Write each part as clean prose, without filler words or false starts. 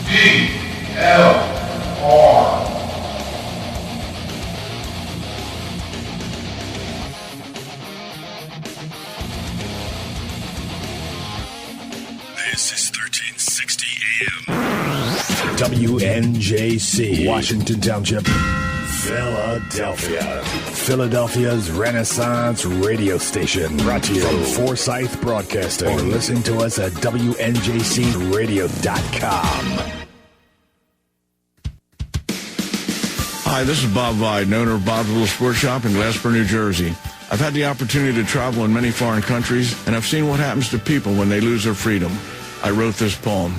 This is 1360 AM. WNJC, Washington Township, Philadelphia. Philadelphia's Renaissance radio station. Brought to you from Forsyth Broadcasting. Or listen to us at WNJCradio.com. Hi, this is Bob Viden, owner of Bob's Little Sports Shop in Glassboro, New Jersey. I've had the opportunity to travel in many foreign countries, and I've seen what happens to people when they lose their freedom. I wrote this poem.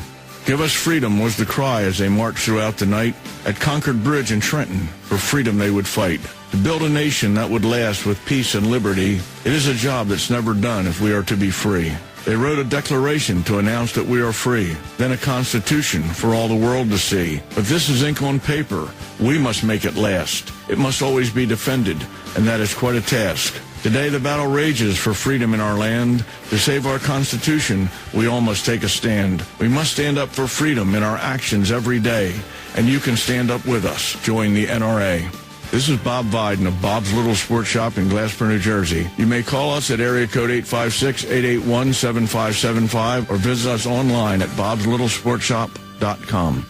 Give us freedom was the cry as they marched throughout the night. At Concord Bridge in Trenton, for freedom they would fight. To build a nation that would last with peace and liberty, it is a job that's never done if we are to be free. They wrote a declaration to announce that we are free, then a constitution for all the world to see. But this is ink on paper. We must make it last. It must always be defended, and that is quite a task. Today the battle rages for freedom in our land. To save our Constitution, we all must take a stand. We must stand up for freedom in our actions every day, and you can stand up with us. Join the NRA. This is Bob Viden of Bob's Little Sports Shop in Glassboro, New Jersey. You may call us at area code 856-881-7575 or visit us online at bobslittlesportshop.com.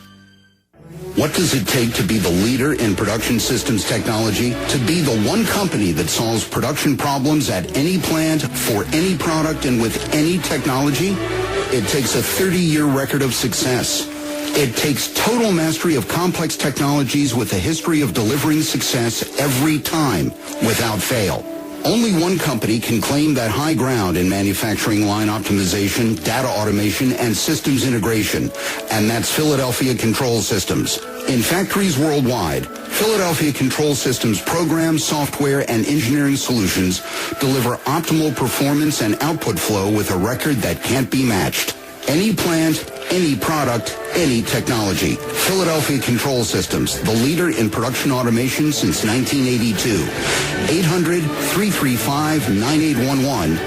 What does it take to be the leader in production systems technology? To be the one company that solves production problems at any plant, for any product, and with any technology? It takes a 30-year record of success. It takes total mastery of complex technologies with a history of delivering success every time, without fail. Only one company can claim that high ground in manufacturing line optimization, data automation, and systems integration, and that's Philadelphia Control Systems. In factories worldwide, Philadelphia Control Systems programs, software, and engineering solutions deliver optimal performance and output flow with a record that can't be matched. Any plant, any product, any technology. Philadelphia Control Systems, the leader in production automation since 1982. 800-335-9811.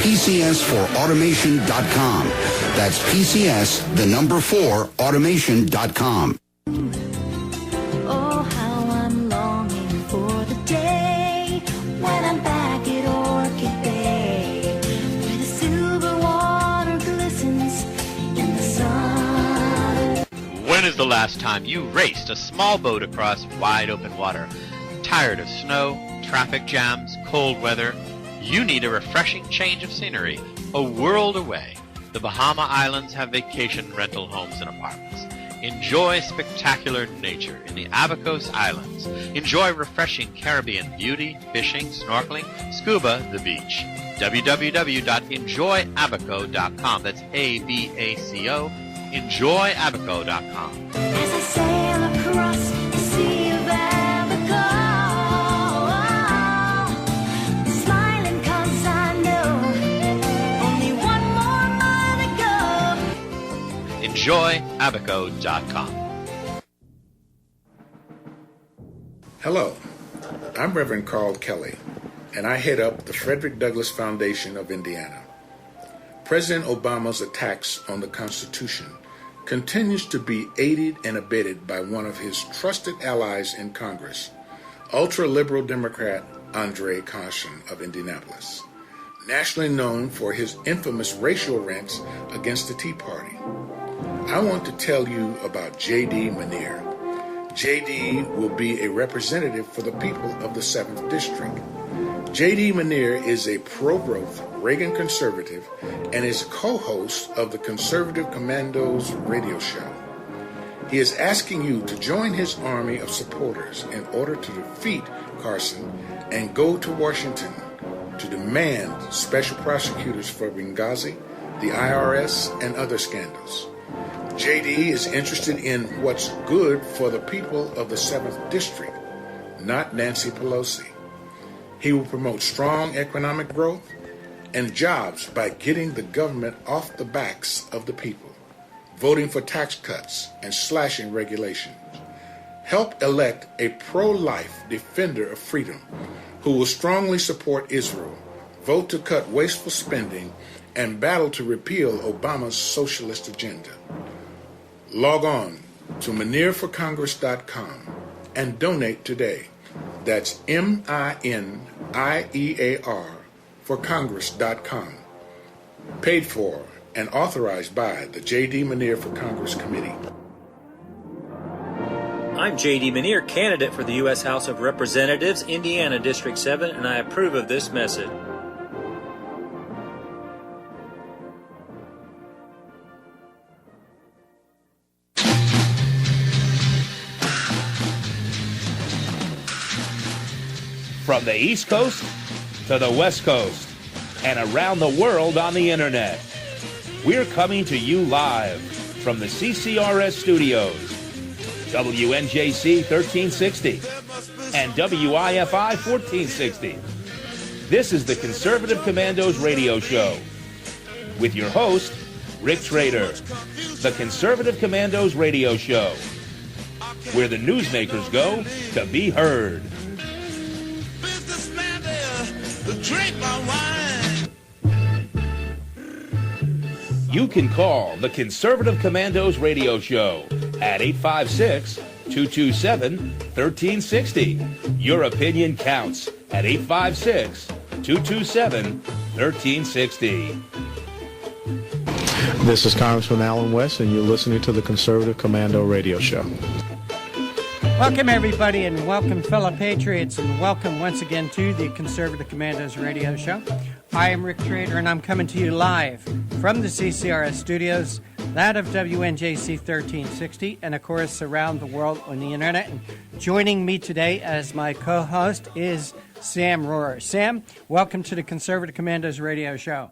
PCS4automation.com. That's PCS, the number 4, automation.com. Oh, how I'm longing for the day when I'm back at Orchid Bay, where the silver water glistens in the sun. When is the last time you raced a small boat across wide open water? Tired of snow, traffic jams, cold weather? You need a refreshing change of scenery, a world away. The Bahama Islands have vacation rental homes and apartments. Enjoy spectacular nature in the Abacos Islands. Enjoy refreshing Caribbean beauty, fishing, snorkeling, scuba, the beach. www.enjoyabaco.com. That's ABACO. EnjoyAbaco.com. As I sail across the sea of Abaco, smiling 'cause I know only one more mile to go. EnjoyAbaco.com. Hello, I'm Reverend Carl Kelly, and I head up the Frederick Douglass Foundation of Indiana. President Obama's attacks on the Constitution continues to be aided and abetted by one of his trusted allies in Congress, ultra-liberal Democrat Andre Carson of Indianapolis, nationally known for his infamous racial rants against the Tea Party. I want to tell you about J.D. Manier. J.D. will be a representative for the people of the 7th District. J.D. Manier is a pro-growth Reagan conservative and is co-host of the conservative Commandos Radio show. He is asking you to join his army of supporters in order to defeat Carson and go to Washington to demand special prosecutors for Benghazi, the IRS, and other scandals. J.D. is interested in what's good for the people of the 7th District, not Nancy Pelosi. He will promote strong economic growth and jobs by getting the government off the backs of the people, voting for tax cuts and slashing regulations. Help elect a pro-life defender of freedom who will strongly support Israel, vote to cut wasteful spending, and battle to repeal Obama's socialist agenda. Log on to MinierForCongress.com and donate today. That's MINIEAR for Congress.com. Paid for and authorized by the J.D. Minier for Congress Committee. I'm J.D. Minier, candidate for the U.S. House of Representatives, Indiana District 7, and I approve of this message. From the East Coast to the West Coast and around the world on the Internet, we're coming to you live from the CCRS studios, WNJC 1360 and WIFI 1460. This is the Conservative Commandos radio show with your host, Rick Trader. The Conservative Commandos radio show, where the newsmakers go to be heard. You can call the Conservative Commandos radio show at 856-227-1360. Your opinion counts at 856-227-1360. This is Congressman Alan West, and you're listening to the Conservative Commando radio show. Welcome, everybody, and welcome, fellow patriots, and welcome once again to the Conservative Commandos radio show. I am Rick Trader, and I'm coming to you live from the CCRS studios, that of WNJC 1360, and of course around the world on the Internet. And joining me today as my co-host is Sam Rohrer. Sam, welcome to the Conservative Commandos radio show.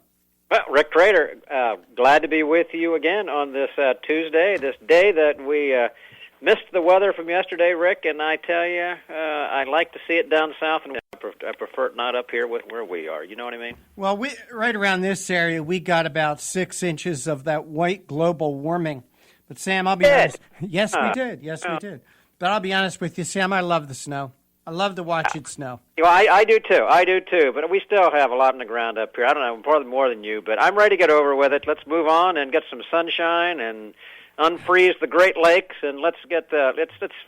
Well, Rick Trader, glad to be with you again on this Tuesday, this day that we missed the weather from yesterday, Rick, and I tell you, I like to see it down south, and I prefer it not up here with where we are. You know what I mean? Well, right around this area, we got about 6 inches of that white global warming. But, Sam, I'll be honest. Yes, we did. Yes, we did. But I'll be honest with you, Sam, I love the snow. I love to watch it snow. Well, I do too. I do too. But we still have a lot in the ground up here. I don't know, probably more than you, but I'm ready to get over with it. Let's move on and get some sunshine and unfreeze the Great Lakes, and let's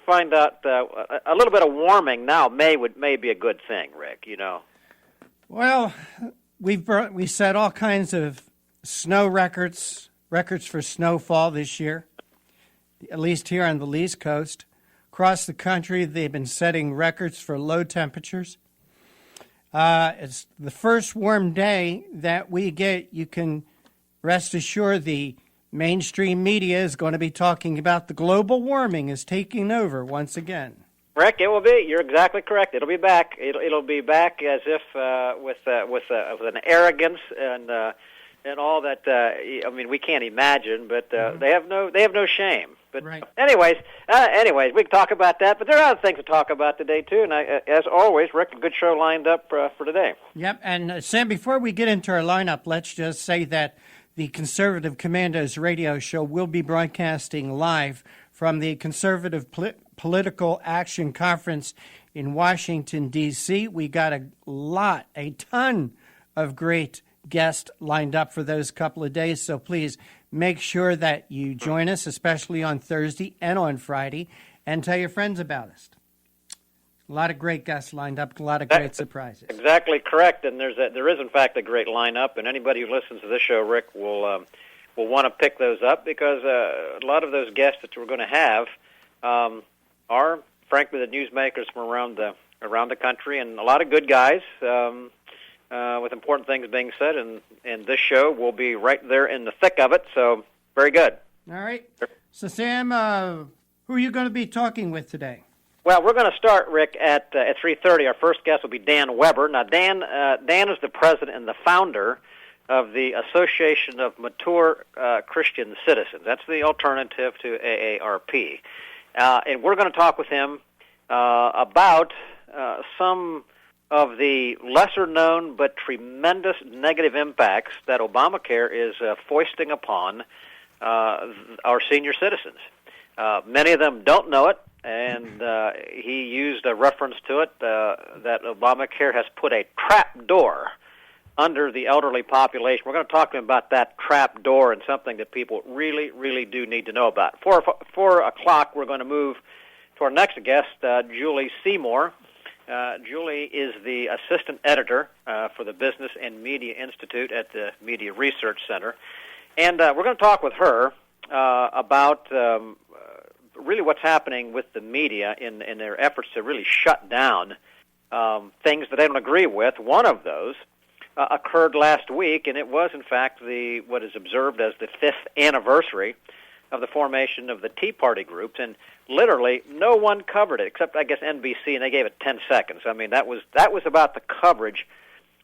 find out a little bit of warming now. May be a good thing, Rick. You know. Well, we set all kinds of snow records for snowfall this year, at least here on the East Coast. Across the country, they've been setting records for low temperatures. It's the first warm day that we get. You can rest assured the mainstream media is going to be talking about the global warming is taking over once again. Rick, it will be. You're exactly correct. It'll be back. It'll be back as if with an arrogance and all that. I mean, we can't imagine, but they have no shame. But right. anyways, we can talk about that. But there are other things to talk about today too. And as always, Rick, a good show lined up for today. Yep. And Sam, before we get into our lineup, let's just say that the Conservative Commandos radio show will be broadcasting live from the Conservative Political Action Conference in Washington, D.C. We got a ton of great guests lined up for those couple of days, so please make sure that you join us, especially on Thursday and on Friday, and tell your friends about us. A lot of great guests lined up, a lot of great surprises. Exactly correct, and there is in fact a great lineup, and anybody who listens to this show, Rick, will want to pick those up because a lot of those guests that we're going to have are, frankly, the newsmakers from around the country, and a lot of good guys with important things being said, and this show will be right there in the thick of it. So very good. All right. So Sam, who are you going to be talking with today? Well, we're going to start, Rick, at 3:30. Our first guest will be Dan Weber. Now, Dan is the president and the founder of the Association of Mature Christian Citizens. That's the alternative to AARP. And we're going to talk with him about some of the lesser-known but tremendous negative impacts that Obamacare is foisting upon our senior citizens. Many of them don't know it, and he used a reference to it that Obamacare has put a trap door under the elderly population. We're going to talk to him about that trap door and something that people really, really do need to know about. 4 o'clock, we're going to move to our next guest, Julie Seymour. Julie is the assistant editor for the Business and Media Institute at the Media Research Center. And we're going to talk with her about really what's happening with the media in their efforts to really shut down things that they don't agree with. One of those occurred last week, and it was, in fact, what is observed as the 5th anniversary of the formation of the Tea Party groups, and literally no one covered it except, I guess, NBC, and they gave it 10 seconds. I mean, that was about the coverage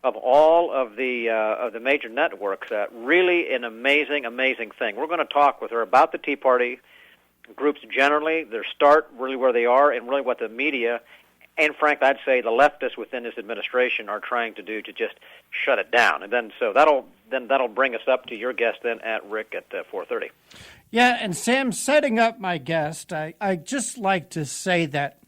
of all of the major networks. Really an amazing, amazing thing. We're going to talk with her about the Tea Party groups generally, their start, really where they are, and really what the media and, frankly, I'd say the leftists within this administration are trying to do to just shut it down. And then so that'll bring us up to your guest then at Rick at 4:30. Yeah, and Sam, setting up my guest, I just like to say that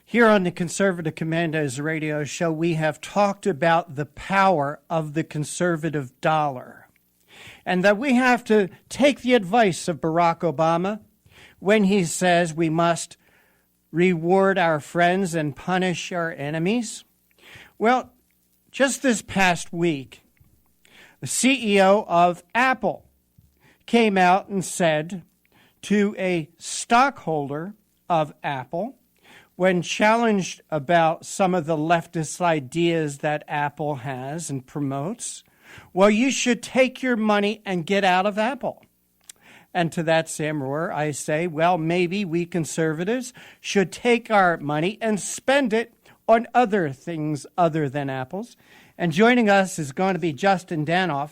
here on the Conservative Commandos radio show, we have talked about the power of the conservative dollar, and that we have to take the advice of Barack Obama when he says we must reward our friends and punish our enemies. Well, just this past week, the CEO of Apple came out and said to a stockholder of Apple, when challenged about some of the leftist ideas that Apple has and promotes, well, you should take your money and get out of Apple. And to that, Sam Rohr, I say, well, maybe we conservatives should take our money and spend it on other things other than apples. And joining us is going to be Justin Danoff.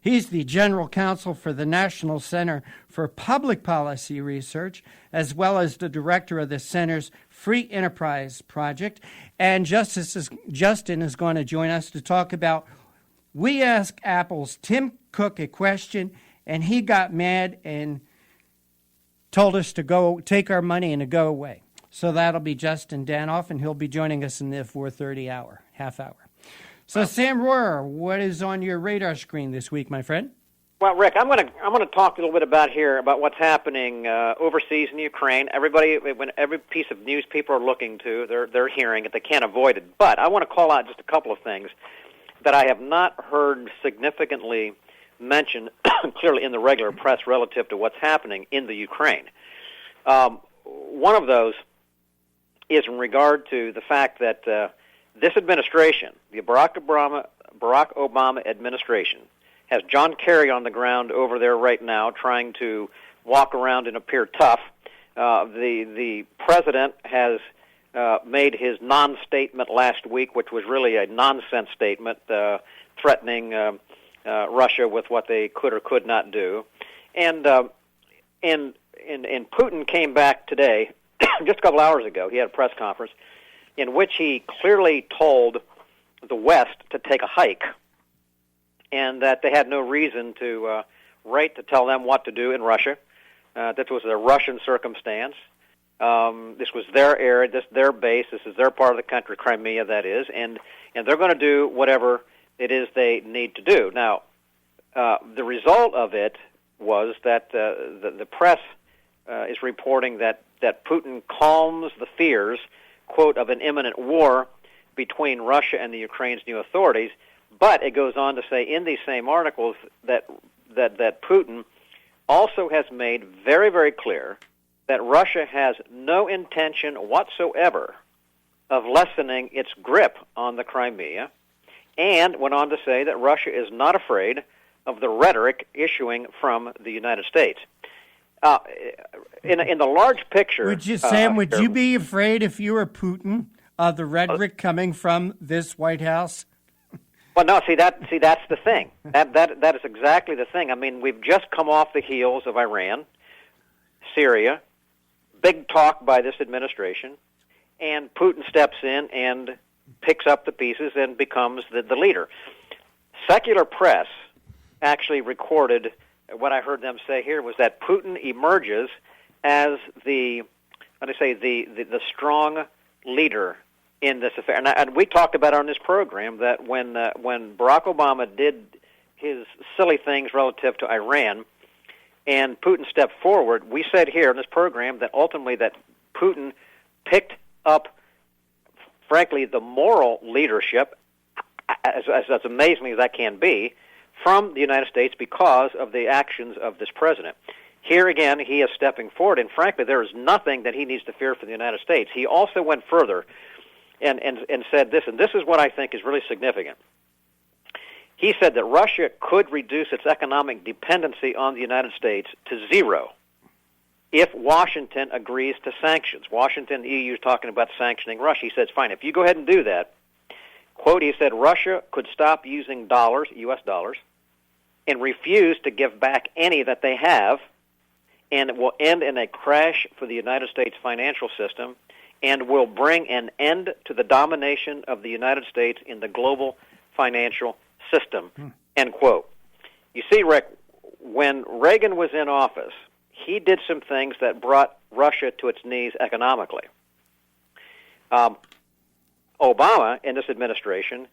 He's the general counsel for the National Center for Public Policy Research, as well as the director of the center's Free Enterprise Project. And Justin is going to join us to talk about, we asked Apple's Tim Cook a question, and he got mad and told us to go take our money and to go away. So that'll be Justin Danoff, and he'll be joining us in the 4:30 hour, half hour. So Sam Rohr, what is on your radar screen this week, my friend? Well, Rick, I'm going to talk a little bit about what's happening overseas in Ukraine. When every piece of news people are looking to, they're hearing it. They can't avoid it. But I want to call out just a couple of things that I have not heard significantly mentioned clearly in the regular press relative to what's happening in the Ukraine. One of those is in regard to the fact that this administration, the Barack Obama administration, has John Kerry on the ground over there right now trying to walk around and appear tough. The president has made his non-statement last week, which was really a nonsense statement threatening Russia with what they could or could not do. And Putin came back today, just a couple hours ago. He had a press conference in which he clearly told the West to take a hike, and that they had no reason to tell them what to do in Russia. This was a Russian circumstance. This was their area, this their base. This is their part of the country, Crimea, that is, and they're going to do whatever it is they need to do. Now, the result of it was that the press is reporting that Putin calms the fears, quote, of an imminent war between Russia and the Ukraine's new authorities. But it goes on to say in these same articles that Putin also has made very, very clear that Russia has no intention whatsoever of lessening its grip on the Crimea, and went on to say that Russia is not afraid of the rhetoric issuing from the United States. In the large picture, would you be afraid if you were Putin of the rhetoric coming from this White House? Well, no. That's the thing. That is exactly the thing. I mean, we've just come off the heels of Iran, Syria, big talk by this administration, and Putin steps in and picks up the pieces and becomes the leader. Secular press actually recorded what I heard them say here was that Putin emerges as the strong leader in this affair. And we talked about on this program that when Barack Obama did his silly things relative to Iran and Putin stepped forward, we said here in this program that ultimately that Putin picked up, frankly, the moral leadership, as amazing as that can be, from the United States because of the actions of this president. Here again, he is stepping forward, and frankly, there is nothing that he needs to fear for the United States. He also went further and said this, and this is what I think is really significant. He said that Russia could reduce its economic dependency on the United States to zero if Washington agrees to sanctions. Washington, the EU, is talking about sanctioning Russia. He says, fine, if you go ahead and do that, quote, he said, Russia could stop using dollars, U.S. dollars, and refuse to give back any that they have, and it will end in a crash for the United States financial system and will bring an end to the domination of the United States in the global financial system, end quote. You see, Rick, when Reagan was in office, he did some things that brought Russia to its knees economically. Obama, in this administration,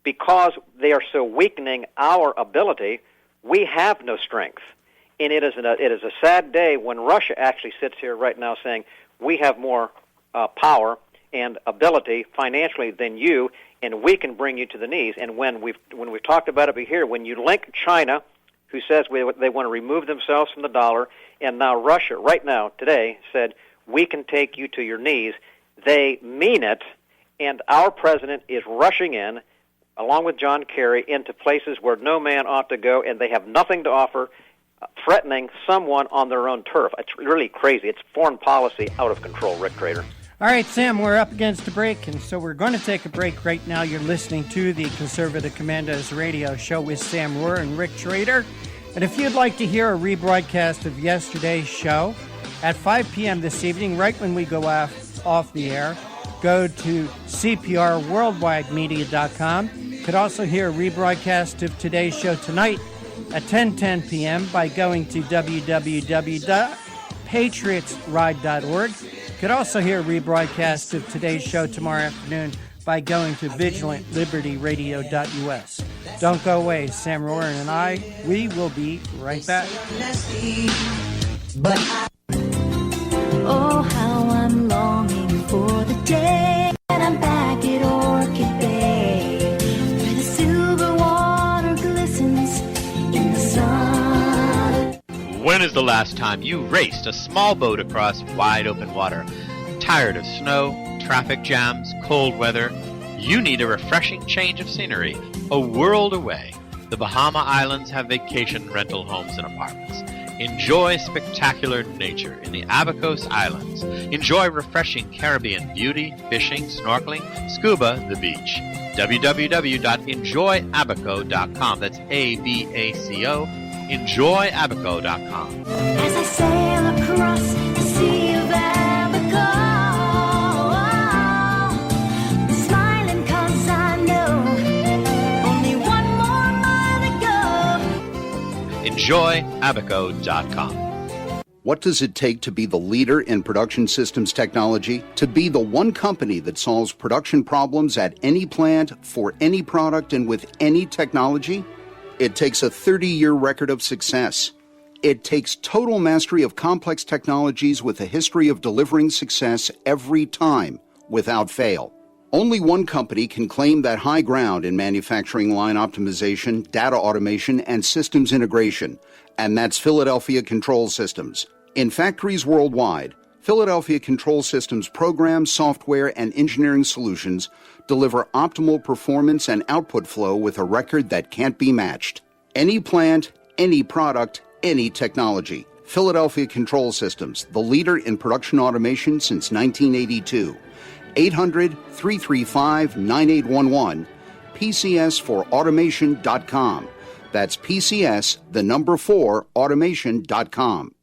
because they are so weakening our ability, we have no strength. And it is a sad day when Russia actually sits here right now saying, we have more power and ability financially than you, and we can bring you to the knees. And when we've talked about it here, when you link China, who says they want to remove themselves from the dollar, and now Russia, right now, today, said, we can take you to your knees, they mean it, and our president is rushing in, along with John Kerry, into places where no man ought to go, and they have nothing to offer, threatening someone on their own turf. It's really crazy. It's foreign policy out of control, Rick Trader. All right, Sam, we're up against a break, and so we're going to take a break right now. You're listening to the Conservative Commandos Radio Show with Sam Rohr and Rick Trader. And if you'd like to hear a rebroadcast of yesterday's show at 5 p.m. this evening, right when we go off the air, go to cprworldwidemedia.com. You could also hear a rebroadcast of today's show tonight at 10:10 p.m. by going to www.patriotsride.org. You could also hear a rebroadcast of today's show tomorrow afternoon by going to vigilantlibertyradio.us. Don't go away. Sam Rohr and I, we will be right back. Oh, how I'm longing for the day that I'm back at Orchid Bay, where the silver water glistens in the sun. When is the last time you raced a small boat across wide open water? Tired of snow, traffic jams, cold weather? You need a refreshing change of scenery, a world away. The Bahama Islands have vacation rental homes and apartments. Enjoy spectacular nature in the Abacos Islands. Enjoy refreshing Caribbean beauty, fishing, snorkeling, scuba, the beach. www.enjoyabaco.com. That's ABACO. Enjoyabaco.com. As I sail across the Sea of Abaco, smiling 'cause I know only one more mile to go. Enjoyabaco.com. What does it take to be the leader in production systems technology? To be the one company that solves production problems at any plant, for any product, and with any technology? It takes a 30-year record of success. It takes total mastery of complex technologies with a history of delivering success every time, without fail. Only one company can claim that high ground in manufacturing line optimization, data automation, and systems integration, and that's Philadelphia Control Systems. In factories worldwide, Philadelphia Control Systems programs, software, and engineering solutions deliver optimal performance and output flow with a record that can't be matched. Any plant, any product, any technology. Philadelphia Control Systems, the leader in production automation since 1982. 800-335-9811, PCS4automation.com. That's PCS, the number 4, automation.com.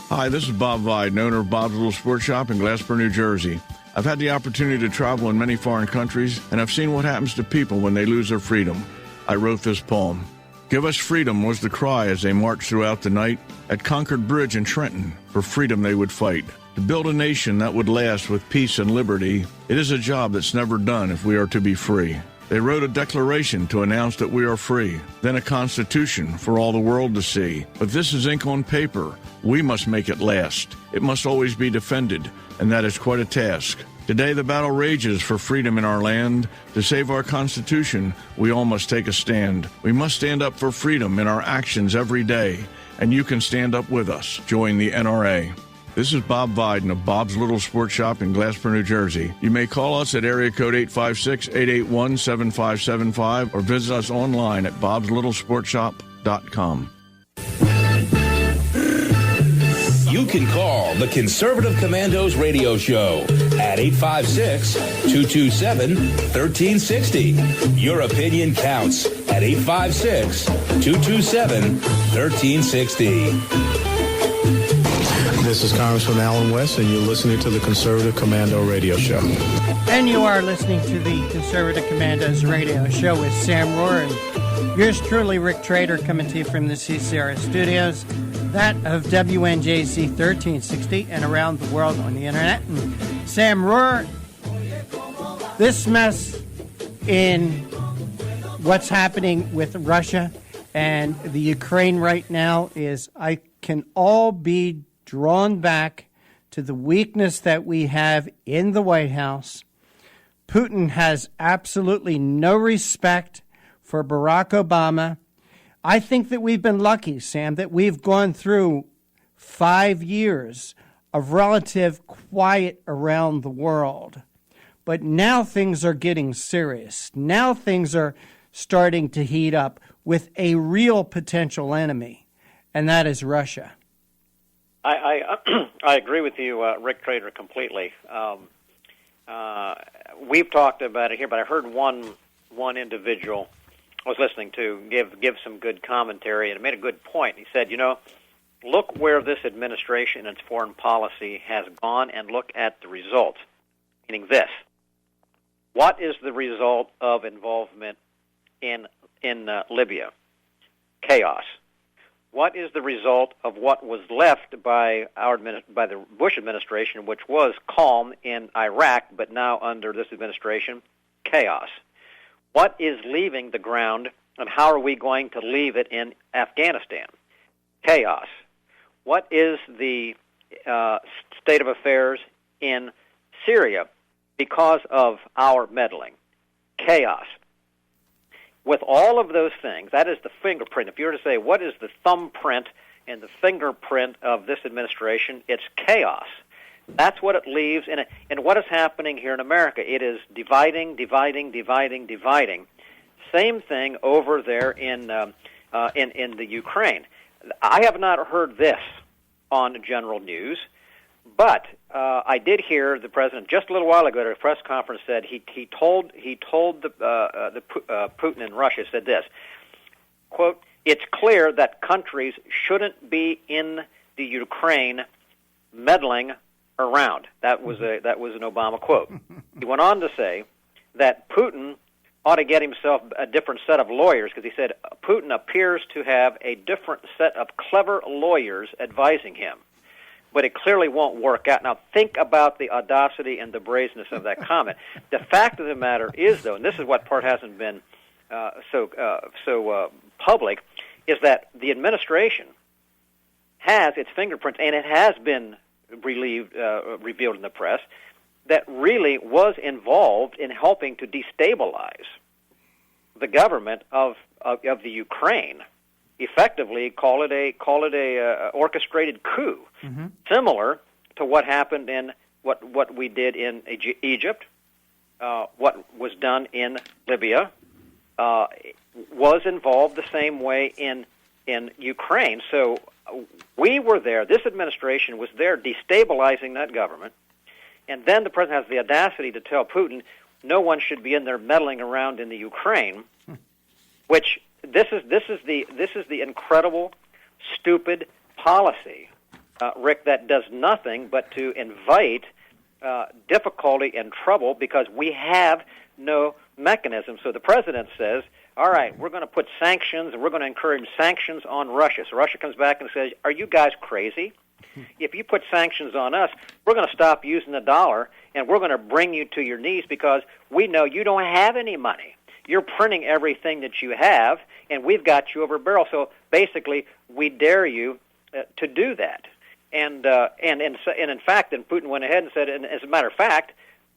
Hi, this is Bob Vide, owner of Bob's Little Sports Shop in Glassboro, New Jersey. I've had the opportunity to travel in many foreign countries, and I've seen what happens to people when they lose their freedom. I wrote this poem. Give us freedom was the cry as they marched throughout the night. At Concord Bridge in Trenton, for freedom they would fight. To build a nation that would last with peace and liberty, it is a job that's never done if we are to be free. They wrote a declaration to announce that we are free, then a constitution for all the world to see. But this is ink on paper. We must make it last. It must always be defended, and that is quite a task. Today the battle rages for freedom in our land. To save our Constitution, we all must take a stand. We must stand up for freedom in our actions every day, and you can stand up with us. Join the NRA. This is Bob Biden of Bob's Little Sports Shop in Glasper, New Jersey. You may call us at area code 856-881-7575 or visit us online at bobslittlesportshop.com. You can call the Conservative Commandos radio show at 856-227-1360. Your opinion counts at 856-227-1360. This is Congressman Alan West, and you're listening to the Conservative Commando Radio Show. And you are listening to the Conservative Commandos Radio Show with Sam Rohr and yours truly, Rick Trader, coming to you from the CCRS studios, that of WNJC 1360 and around the world on the internet. And Sam Rohr, this mess in what's happening with Russia and the Ukraine right now can all be drawn back to the weakness that we have in the White House. Putin has absolutely no respect for Barack Obama. I think that we've been lucky, Sam, that we've gone through 5 years of relative quiet around the world. But now things are getting serious. Now things are starting to heat up with a real potential enemy, and that is Russia. I agree with you, Rick Trader, completely. We've talked about it here, but I heard one individual I was listening to give some good commentary, and it made a good point. He said, look where this administration and its foreign policy has gone, and look at the results. Meaning this: what is the result of involvement in Libya? Chaos. What is the result of what was left by the Bush administration, which was calm in Iraq, but now under this administration, chaos? What is leaving the ground, and how are we going to leave it in Afghanistan? Chaos. What is the state of affairs in Syria because of our meddling? Chaos. With all of those things, that is the fingerprint. If you were to say, what is the thumbprint and the fingerprint of this administration, it's chaos. That's what it leaves. And what is happening here in America? It is dividing. Same thing over there in the Ukraine. I have not heard this on general news, but I did hear the president just a little while ago at a press conference said he told the Putin in Russia said this, quote, "It's clear that countries shouldn't be in the Ukraine meddling around." That was an Obama quote. He went on to say that Putin ought to get himself a different set of lawyers, because he said Putin appears to have a different set of clever lawyers advising him. But it clearly won't work out. Now, think about the audacity and the brazenness of that comment. The fact of the matter is, though, and this is what part hasn't been so public, is that the administration has its fingerprints, and it has been revealed in the press, that really was involved in helping to destabilize the government of the Ukraine. Effectively, call it a orchestrated coup, similar to what happened in what we did in Egypt, what was done in Libya, was involved the same way in Ukraine. So we were there. This administration was there, destabilizing that government, and then the president has the audacity to tell Putin no one should be in there meddling around in the Ukraine, which. This is the incredible, stupid policy, Rick, that does nothing but to invite difficulty and trouble because we have no mechanism. So the president says, all right, we're going to put sanctions, and we're going to encourage sanctions on Russia. So Russia comes back and says, are you guys crazy? if you put sanctions on us, we're going to stop using the dollar, and we're going to bring you to your knees because we know you don't have any money. You're printing everything that you have, and we've got you over a barrel. So basically, we dare you to do that. And in fact, then Putin went ahead and said, and as a matter of fact,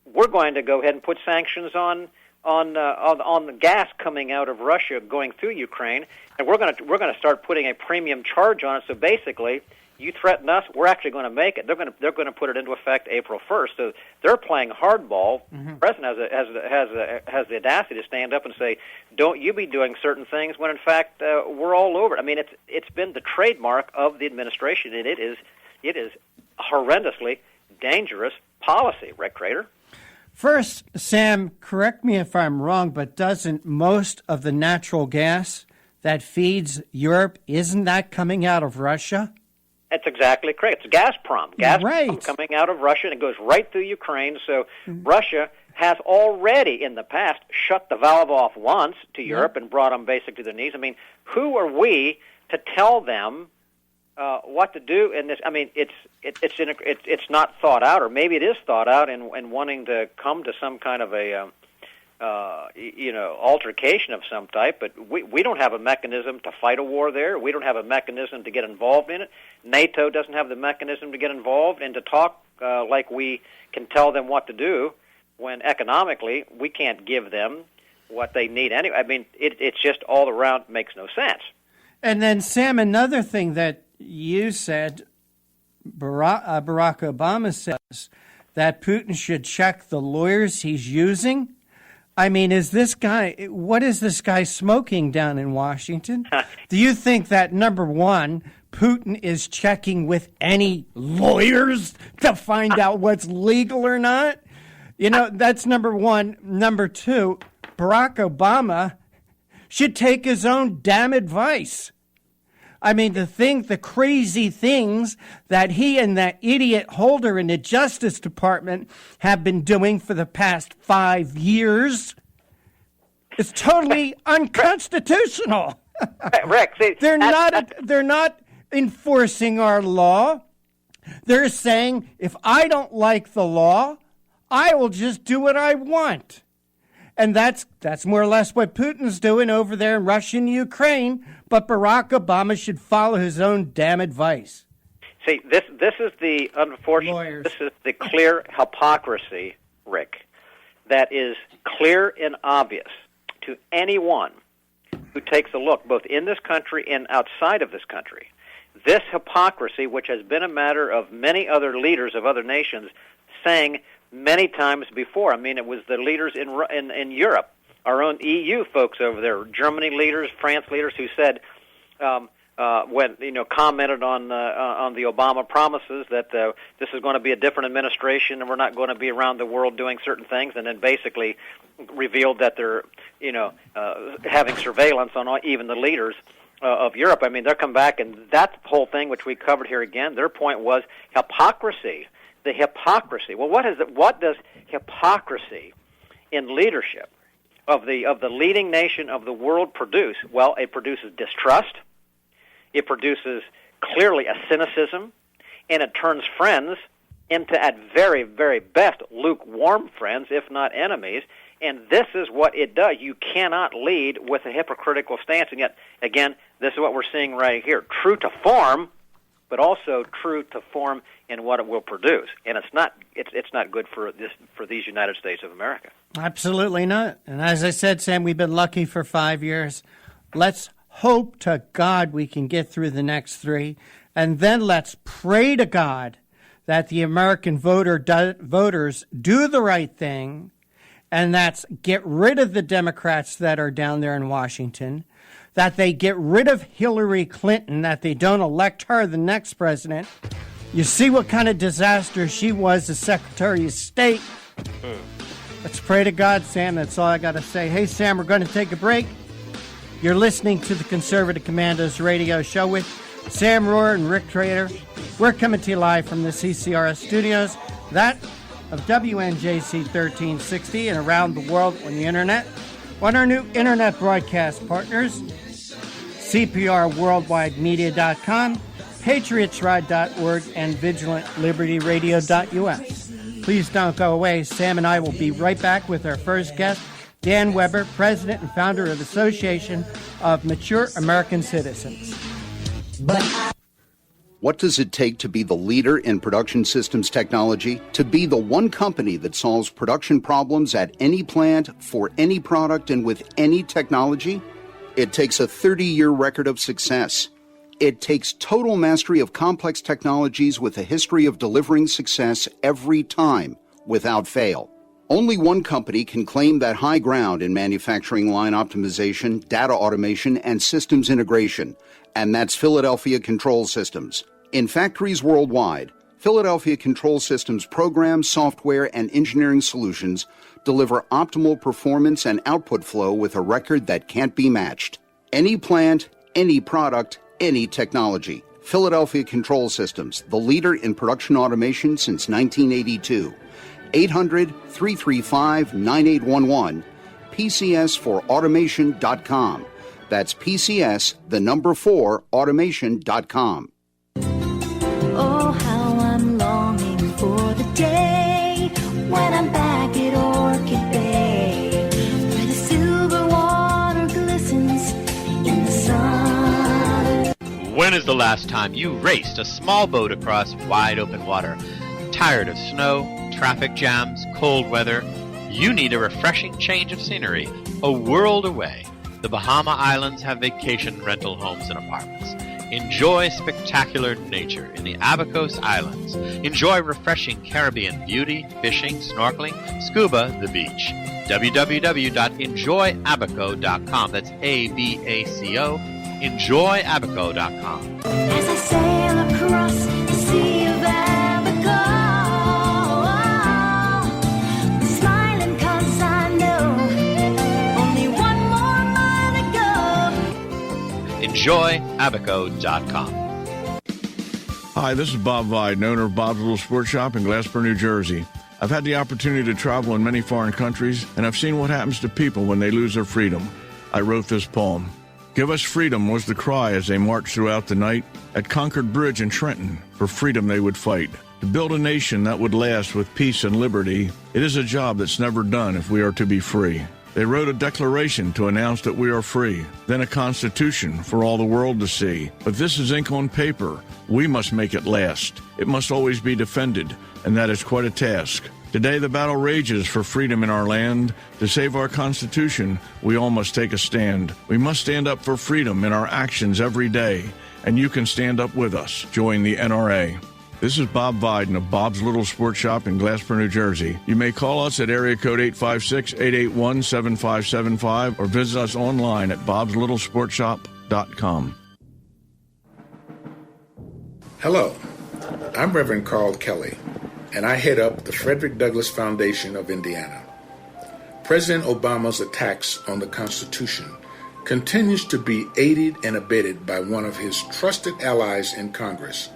we're going to go ahead and put sanctions on the gas coming out of Russia going through Ukraine, and we're going to start putting a premium charge on it. So basically, you threaten us, we're actually going to make it. They're going to put it into effect April 1st. So they're playing hardball. The president has the audacity to stand up and say, "Don't you be doing certain things," when in fact we're all over it. I mean, it's been the trademark of the administration, and it is horrendously dangerous policy. Rick Crater. First, Sam, correct me if I'm wrong, but doesn't most of the natural gas that feeds Europe, isn't that coming out of Russia? That's exactly correct. It's Gazprom. Gazprom right. Coming out of Russia, and it goes right through Ukraine. So Russia has already in the past shut the valve off once to Europe and brought them basically to their knees. I mean, who are we to tell them what to do in this? I mean, it's not thought out, or maybe it is thought out and wanting to come to some kind of a altercation of some type. But we don't have a mechanism to fight a war there. We don't have a mechanism to get involved in it. NATO doesn't have the mechanism to get involved and to talk like we can tell them what to do when economically we can't give them what they need anyway. I mean, it's just all around makes no sense. And then, Sam, another thing that you said, Barack Obama says that Putin should check the lawyers he's using. I mean, what is this guy smoking down in Washington? Do you think that, number one, Putin is checking with any lawyers to find out what's legal or not? You know, that's number one. Number two, Barack Obama should take his own damn advice. I mean, the crazy things that he and that idiot Holder in the Justice Department have been doing for the past 5 years is totally unconstitutional. Rick, see, they're not enforcing our law. They're saying, if I don't like the law, I will just do what I want. And that's more or less what Putin's doing over there in Russia and Ukraine. But Barack Obama should follow his own damn advice. See, this is the unfortunate. Lawyers. This is the clear hypocrisy, Rick, that is clear and obvious to anyone who takes a look, both in this country and outside of this country. This hypocrisy, which has been a matter of many other leaders of other nations saying many times before. I mean, it was the leaders in Europe, our own EU folks over there, Germany leaders, France leaders, who said when commented on the Obama promises that this is going to be a different administration and we're not going to be around the world doing certain things, and then basically revealed that they're having surveillance on even the leaders of Europe. I mean, they'll come back, and that whole thing, which we covered here again, their point was hypocrisy. The hypocrisy. Well, what does hypocrisy in leadership of the leading nation of the world produce? Well, it produces distrust. It produces clearly a cynicism, and it turns friends into, at very, very best, lukewarm friends, if not enemies. And this is what it does. You cannot lead with a hypocritical stance. And yet, again, this is what we're seeing right here. True to form, but also true to form in what it will produce. And it's not good for these United States of America. Absolutely not. And as I said, Sam, we've been lucky for 5 years. Let's hope to God we can get through the next 3. And then let's pray to God that the American voters do the right thing, and that's get rid of the Democrats that are down there in Washington, that they get rid of Hillary Clinton, that they don't elect her the next president. You see what kind of disaster she was as Secretary of State. Let's pray to God, Sam. That's all I got to say. Hey, Sam, we're going to take a break. You're listening to the Conservative Commandos radio show with Sam Rohr and Rick Trader. We're coming to you live from the CCRS studios, that of WNJC 1360, and around the world on the internet. On our new internet broadcast partners, CPRWorldwideMedia.com, patriotsride.org, and vigilantlibertyradio.us. Please don't go away. Sam and I will be right back with our first guest, Dan Weber, President and founder of the Association of Mature American Citizens. What does it take to be the leader in production systems technology? To be the one company that solves production problems at any plant, for any product, and with any technology? It takes a 30-year record of success. It takes total mastery of complex technologies with a history of delivering success every time, without fail. Only one company can claim that high ground in manufacturing line optimization, data automation, and systems integration, and that's Philadelphia Control Systems. In factories worldwide, Philadelphia Control Systems programs, software, and engineering solutions deliver optimal performance and output flow with a record that can't be matched. Any plant, any product, any technology. Philadelphia Control Systems, the leader in production automation since 1982. 800-335-9811, PCS4automation.com. That's PCS, the number 4, automation.com. Oh, how I'm longing for the day when I'm back at Orchid Bay, where the silver water glistens in the sun. When is the last time you raced a small boat across wide open water? Tired of snow, traffic jams, cold weather? You need a refreshing change of scenery, a world away. The Bahama Islands have vacation rental homes and apartments. Enjoy spectacular nature in the Abacos Islands. Enjoy refreshing Caribbean beauty, fishing, snorkeling, scuba, the beach. www.enjoyabaco.com. That's ABACO. Enjoyabaco.com. As I sail across the Sea of Abaco, I'm smiling 'cause I know only one more mile to go. Enjoyabaco.com. Hi, this is Bob Vide, owner of Bob's Little Sports Shop in Glasper, New Jersey. I've had the opportunity to travel in many foreign countries, and I've seen what happens to people when they lose their freedom. I wrote this poem. Give us freedom was the cry as they marched throughout the night. At Concord Bridge in Trenton, for freedom they would fight. To build a nation that would last with peace and liberty, it is a job that's never done if we are to be free. They wrote a declaration to announce that we are free, then a constitution for all the world to see. But this is ink on paper. We must make it last. It must always be defended, and that is quite a task. Today the battle rages for freedom in our land. To save our Constitution, we all must take a stand. We must stand up for freedom in our actions every day, and you can stand up with us. Join the NRA. This is Bob Viden of Bob's Little Sports Shop in Glasper, New Jersey. You may call us at area code 856-881-7575 or visit us online at bobslittlesportshop.com. Hello, I'm Reverend Carl Kelly, and I head up the Frederick Douglass Foundation of Indiana. President Obama's attacks on the Constitution continues to be aided and abetted by one of his trusted allies in Congress,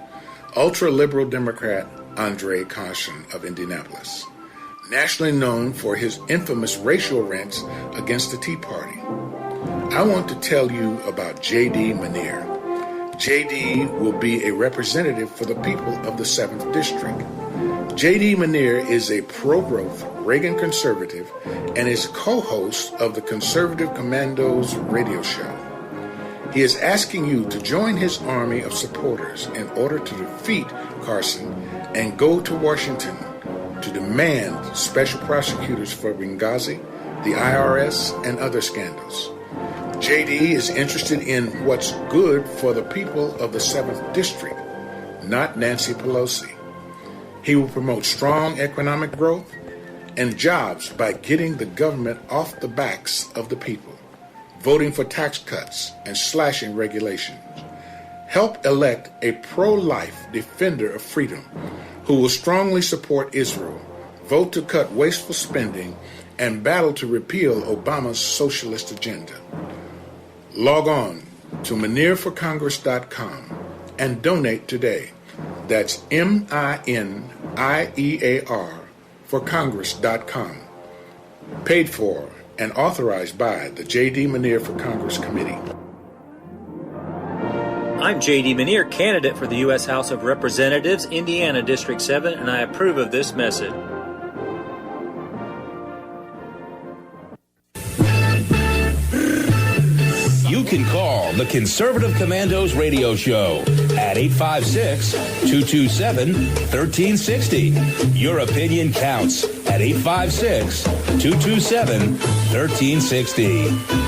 ultra-liberal Democrat Andre Carson of Indianapolis, nationally known for his infamous racial rants against the Tea Party. I want to tell you about J.D. Manier. J.D. will be a representative for the people of the 7th District. J.D. Manier is a pro-growth Reagan conservative and is co-host of the Conservative Commandos Radio Show. He is asking you to join his army of supporters in order to defeat Carson and go to Washington to demand special prosecutors for Benghazi, the IRS, and other scandals. JD is interested in what's good for the people of the 7th District, not Nancy Pelosi. He will promote strong economic growth and jobs by getting the government off the backs of the people, voting for tax cuts and slashing regulations. Help elect a pro-life defender of freedom who will strongly support Israel, vote to cut wasteful spending, and battle to repeal Obama's socialist agenda. Log on to ManierForCongress.com and donate today. That's MINIEAR for Congress.com. Paid for and authorized by the J.D. Manier for Congress Committee. I'm J.D. Manier, candidate for the U.S. House of Representatives, Indiana District 7, and I approve of this message. You can call the Conservative Commandos radio show at 856-227-1360. Your opinion counts at 856-227-1360.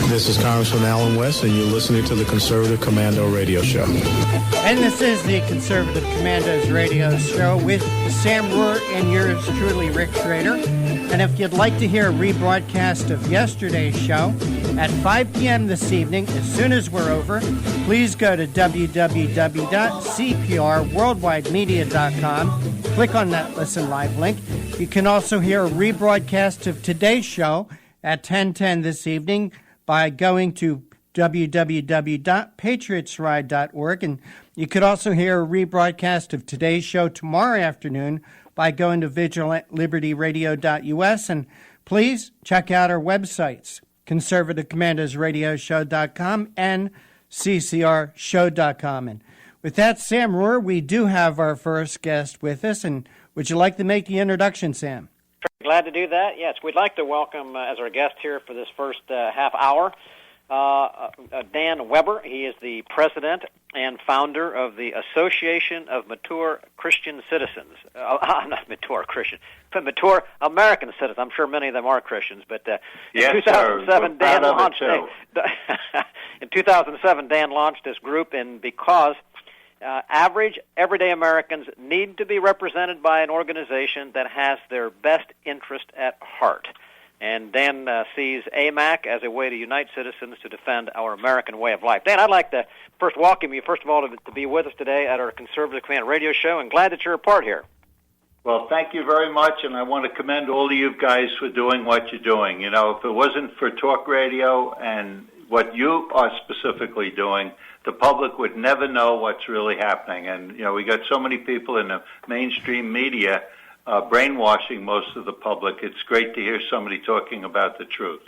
This is Congressman Alan West, and you're listening to the Conservative Commando Radio Show. And this is the Conservative Commandos Radio Show with Sam Rohr and yours truly, Rick Schrader. And if you'd like to hear a rebroadcast of yesterday's show at 5 p.m. this evening, as soon as we're over, please go to www.cprworldwidemedia.com. Click on that Listen Live link. You can also hear a rebroadcast of today's show at 10:10 this evening by going to www.patriotsride.org. And you could also hear a rebroadcast of today's show tomorrow afternoon by going to vigilantlibertyradio.us. And please check out our websites, conservativecommandosradioshow.com and ccrshow.com. And with that, Sam Rohr, we do have our first guest with us. And would you like to make the introduction, Sam? Glad to do that. Yes, we'd like to welcome as our guest here for this first half hour, Dan Weber. He is the president and founder of the Association of Mature Christian Citizens. Not mature Christian, but mature American citizens. I'm sure many of them are Christians, but yes, in 2007, Dan launched. In 2007, Dan launched this group, and because average, everyday Americans need to be represented by an organization that has their best interest at heart. And Dan sees AMAC as a way to unite citizens to defend our American way of life. Dan, I'd like to first welcome you, first of all, to be with us today at our Conservative Command Radio Show, and glad that you're a part here. Well, thank you very much, and I want to commend all of you guys for doing what you're doing. You know, if it wasn't for talk radio and what you are specifically doing, the public would never know what's really happening. And, you know, we got so many people in the mainstream media brainwashing most of the public. It's great to hear somebody talking about the truth.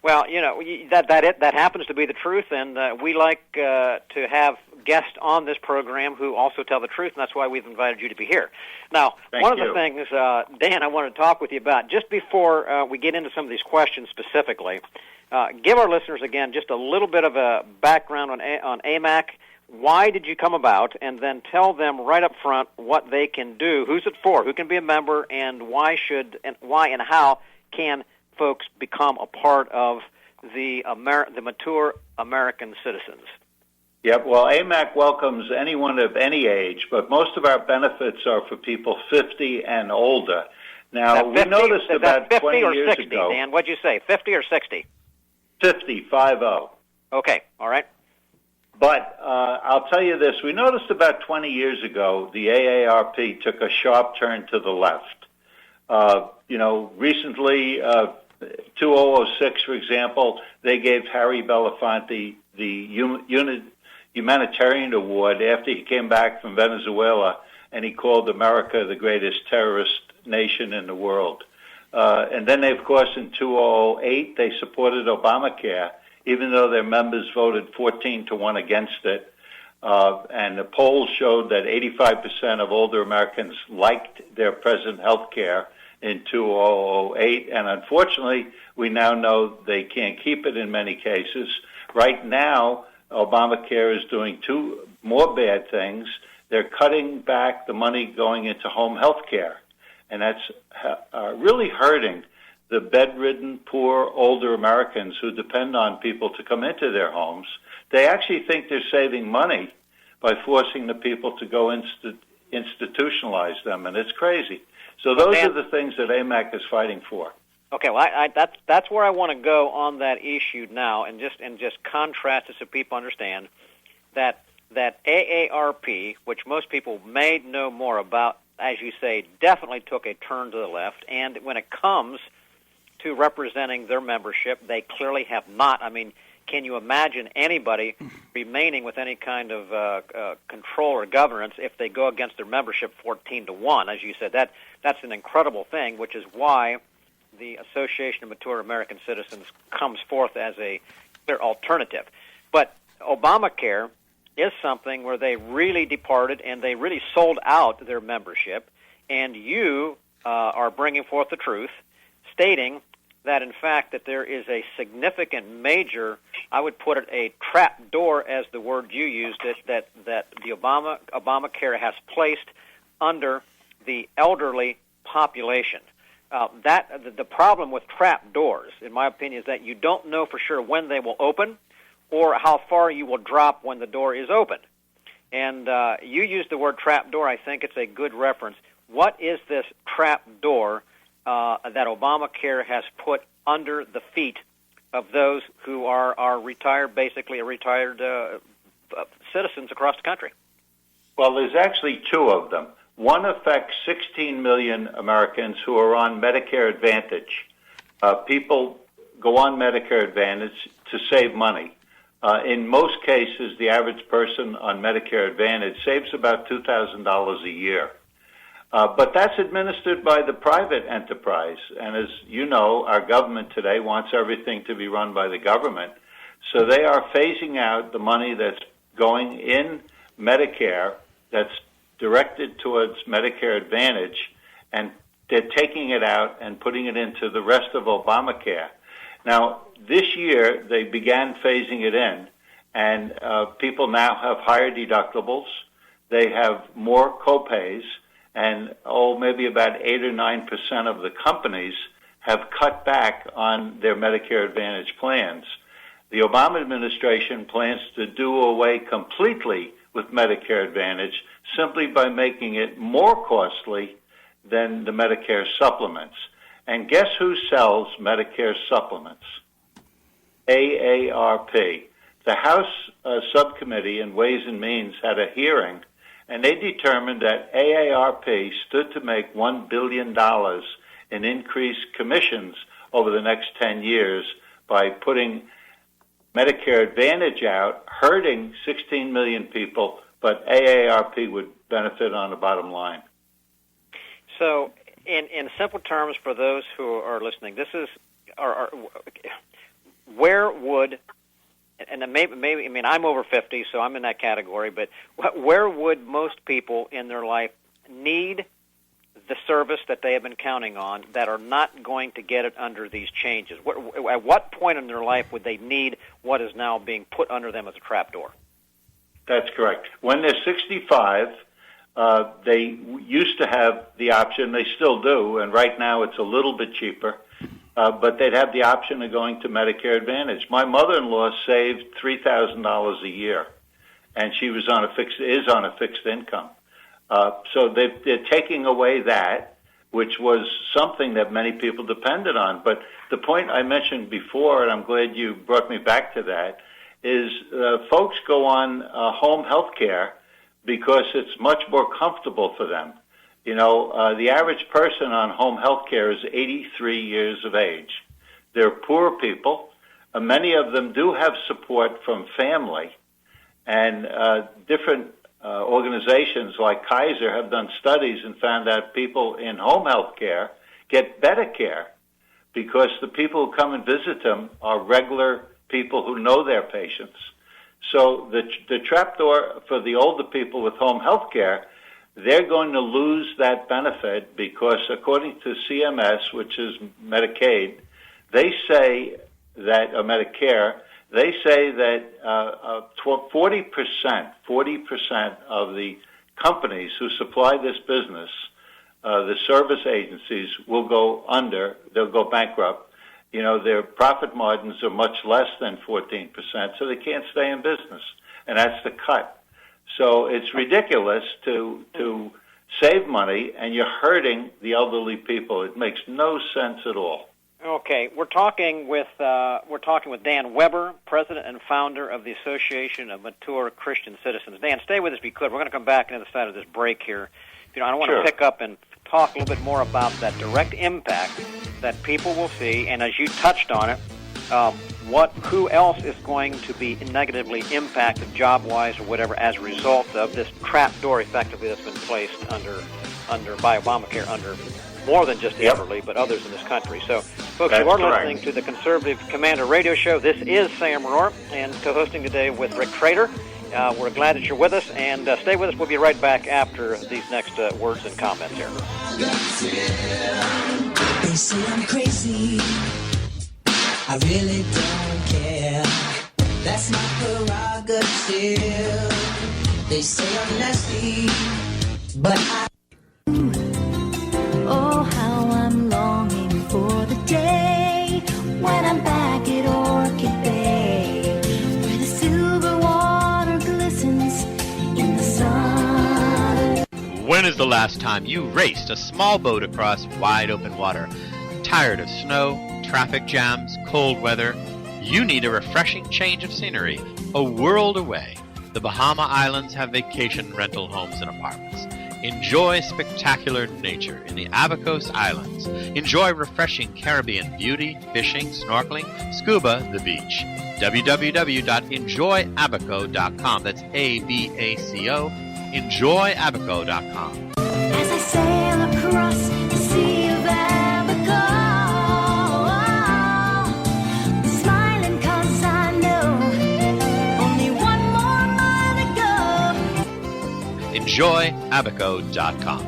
Well, you know, that happens to be the truth, and we like to have guests on this program who also tell the truth, and that's why we've invited you to be here. Now, one of the things, Dan, I want to talk with you about, just before we get into some of these questions specifically, give our listeners, again, just a little bit of a background on AMAC. Why did you come about? And then tell them right up front what they can do. Who's it for? Who can be a member? And why and how can folks become a part of the mature American citizens? Yep. Well, AMAC welcomes anyone of any age, but most of our benefits are for people 50 and older. Now, we noticed about 20 years 60, ago. Dan, what'd you say? 50 or 60? 50. Okay. All right. But I'll tell you this. We noticed about 20 years ago, the AARP took a sharp turn to the left. Recently, 2006, for example, they gave Harry Belafonte the humanitarian award after he came back from Venezuela, and he called America the greatest terrorist nation in the world. And then, of course, in 2008, they supported Obamacare, even though their members voted 14-1 against it. And the polls showed that 85% of older Americans liked their present health care in 2008. And unfortunately, we now know they can't keep it in many cases. Right now, Obamacare is doing two more bad things. They're cutting back the money going into home health care. And that's really hurting the bedridden, poor, older Americans who depend on people to come into their homes. They actually think they're saving money by forcing the people to go institutionalize them, and it's crazy. So those are the things that AMAC is fighting for. Okay, well, that's where I want to go on that issue now, and just contrast it so people understand that AARP, which most people may know more about, as you say, definitely took a turn to the left, and when it comes to representing their membership, they clearly have not. I mean, can you imagine anybody remaining with any kind of control or governance if they go against their membership 14-1? As you said, that's an incredible thing, which is why the Association of Mature American Citizens comes forth as a clear alternative. But Obamacare is something where they really departed and they really sold out their membership, and you are bringing forth the truth, stating that, in fact, that there is a significant major, I would put it a trap door, as the word you used it, that the Obamacare has placed under the elderly population. The problem with trap doors, in my opinion, is that you don't know for sure when they will open or how far you will drop when the door is open. And you used the word trap door. I think it's a good reference. What is this trap door that Obamacare has put under the feet of those who are retired, basically retired citizens across the country? Well, there's actually two of them. One affects 16 million Americans who are on Medicare Advantage. People go on Medicare Advantage to save money. In most cases, the average person on Medicare Advantage saves about $2,000 a year. But that's administered by the private enterprise. And as you know, our government today wants everything to be run by the government. So they are phasing out the money that's going in Medicare that's directed towards Medicare Advantage, and they're taking it out and putting it into the rest of Obamacare. Now, this year, they began phasing it in, and people now have higher deductibles. They have more copays, and maybe about 8 or 9% of the companies have cut back on their Medicare Advantage plans. The Obama administration plans to do away completely with Medicare Advantage simply by making it more costly than the Medicare supplements. And guess who sells Medicare supplements? AARP. The House Subcommittee in Ways and Means had a hearing, and they determined that AARP stood to make $1 billion in increased commissions over the next 10 years by putting Medicare Advantage out, hurting 16 million people, but AARP would benefit on the bottom line. So, in simple terms, for those who are listening, this is where would, and maybe I mean, I'm over 50, so I'm in that category, but where would most people in their life need the service that they have been counting on that are not going to get it under these changes? At what point in their life would they need what is now being put under them as a trapdoor? That's correct. When they're 65, they used to have the option, they still do, and right now it's a little bit cheaper, but they'd have the option of going to Medicare Advantage. My mother-in-law saved $3,000 a year, and she is on a fixed income. So they're taking away that, which was something that many people depended on. But the point I mentioned before, and I'm glad you brought me back to that, is folks go on home health care because it's much more comfortable for them. You know, the average person on home health care is 83 years of age. They're poor people. Many of them do have support from family, and different organizations like Kaiser have done studies and found that people in home health care get better care because the people who come and visit them are regular people who know their patients. So the trapdoor for the older people with home health care, they're going to lose that benefit because according to CMS, which is Medicaid, they say that, or Medicare, they say that 40% of the companies who supply this business, the service agencies, will go under, they'll go bankrupt. You know, their profit margins are much less than 14%, so they can't stay in business, and that's the cut. So it's ridiculous to save money, and you're hurting the elderly people. It makes no sense at all. Okay, we're talking with Dan Weber, president and founder of the Association of Mature Christian Citizens. Dan, stay with us if you could. We're going to come back into the side of this break here. You know, I want to pick up and talk a little bit more about that direct impact that people will see, and as you touched on it, who else is going to be negatively impacted job-wise or whatever as a result of this trapdoor effectively that's been placed under by Obamacare under more than just the elderly, but others in this country. So Folks, you are listening to the Conservative Commander Radio Show. This is Sam Rohr, and co-hosting today with Rick Trader. We're glad that you're with us, and stay with us. We'll be right back after these next words and comments here. They say I'm crazy. I really don't care. That's my prerogative. They say I'm nasty, but I... Oh, how I'm longing for the day when I'm back at Orchid Bay, where the silver water glistens in the sun. When is the last time you raced a small boat across wide open water? Tired of snow, traffic jams, cold weather? You need a refreshing change of scenery, a world away. The Bahama Islands have vacation rental homes and apartments. Enjoy spectacular nature in the Abacos Islands. Enjoy refreshing Caribbean beauty, fishing, snorkeling, scuba, the beach. www.enjoyabaco.com. That's ABACO. Enjoyabaco.com. As I sail across the sea of Abaco, smiling 'cause I know only one more mile to go. Enjoyabaco.com.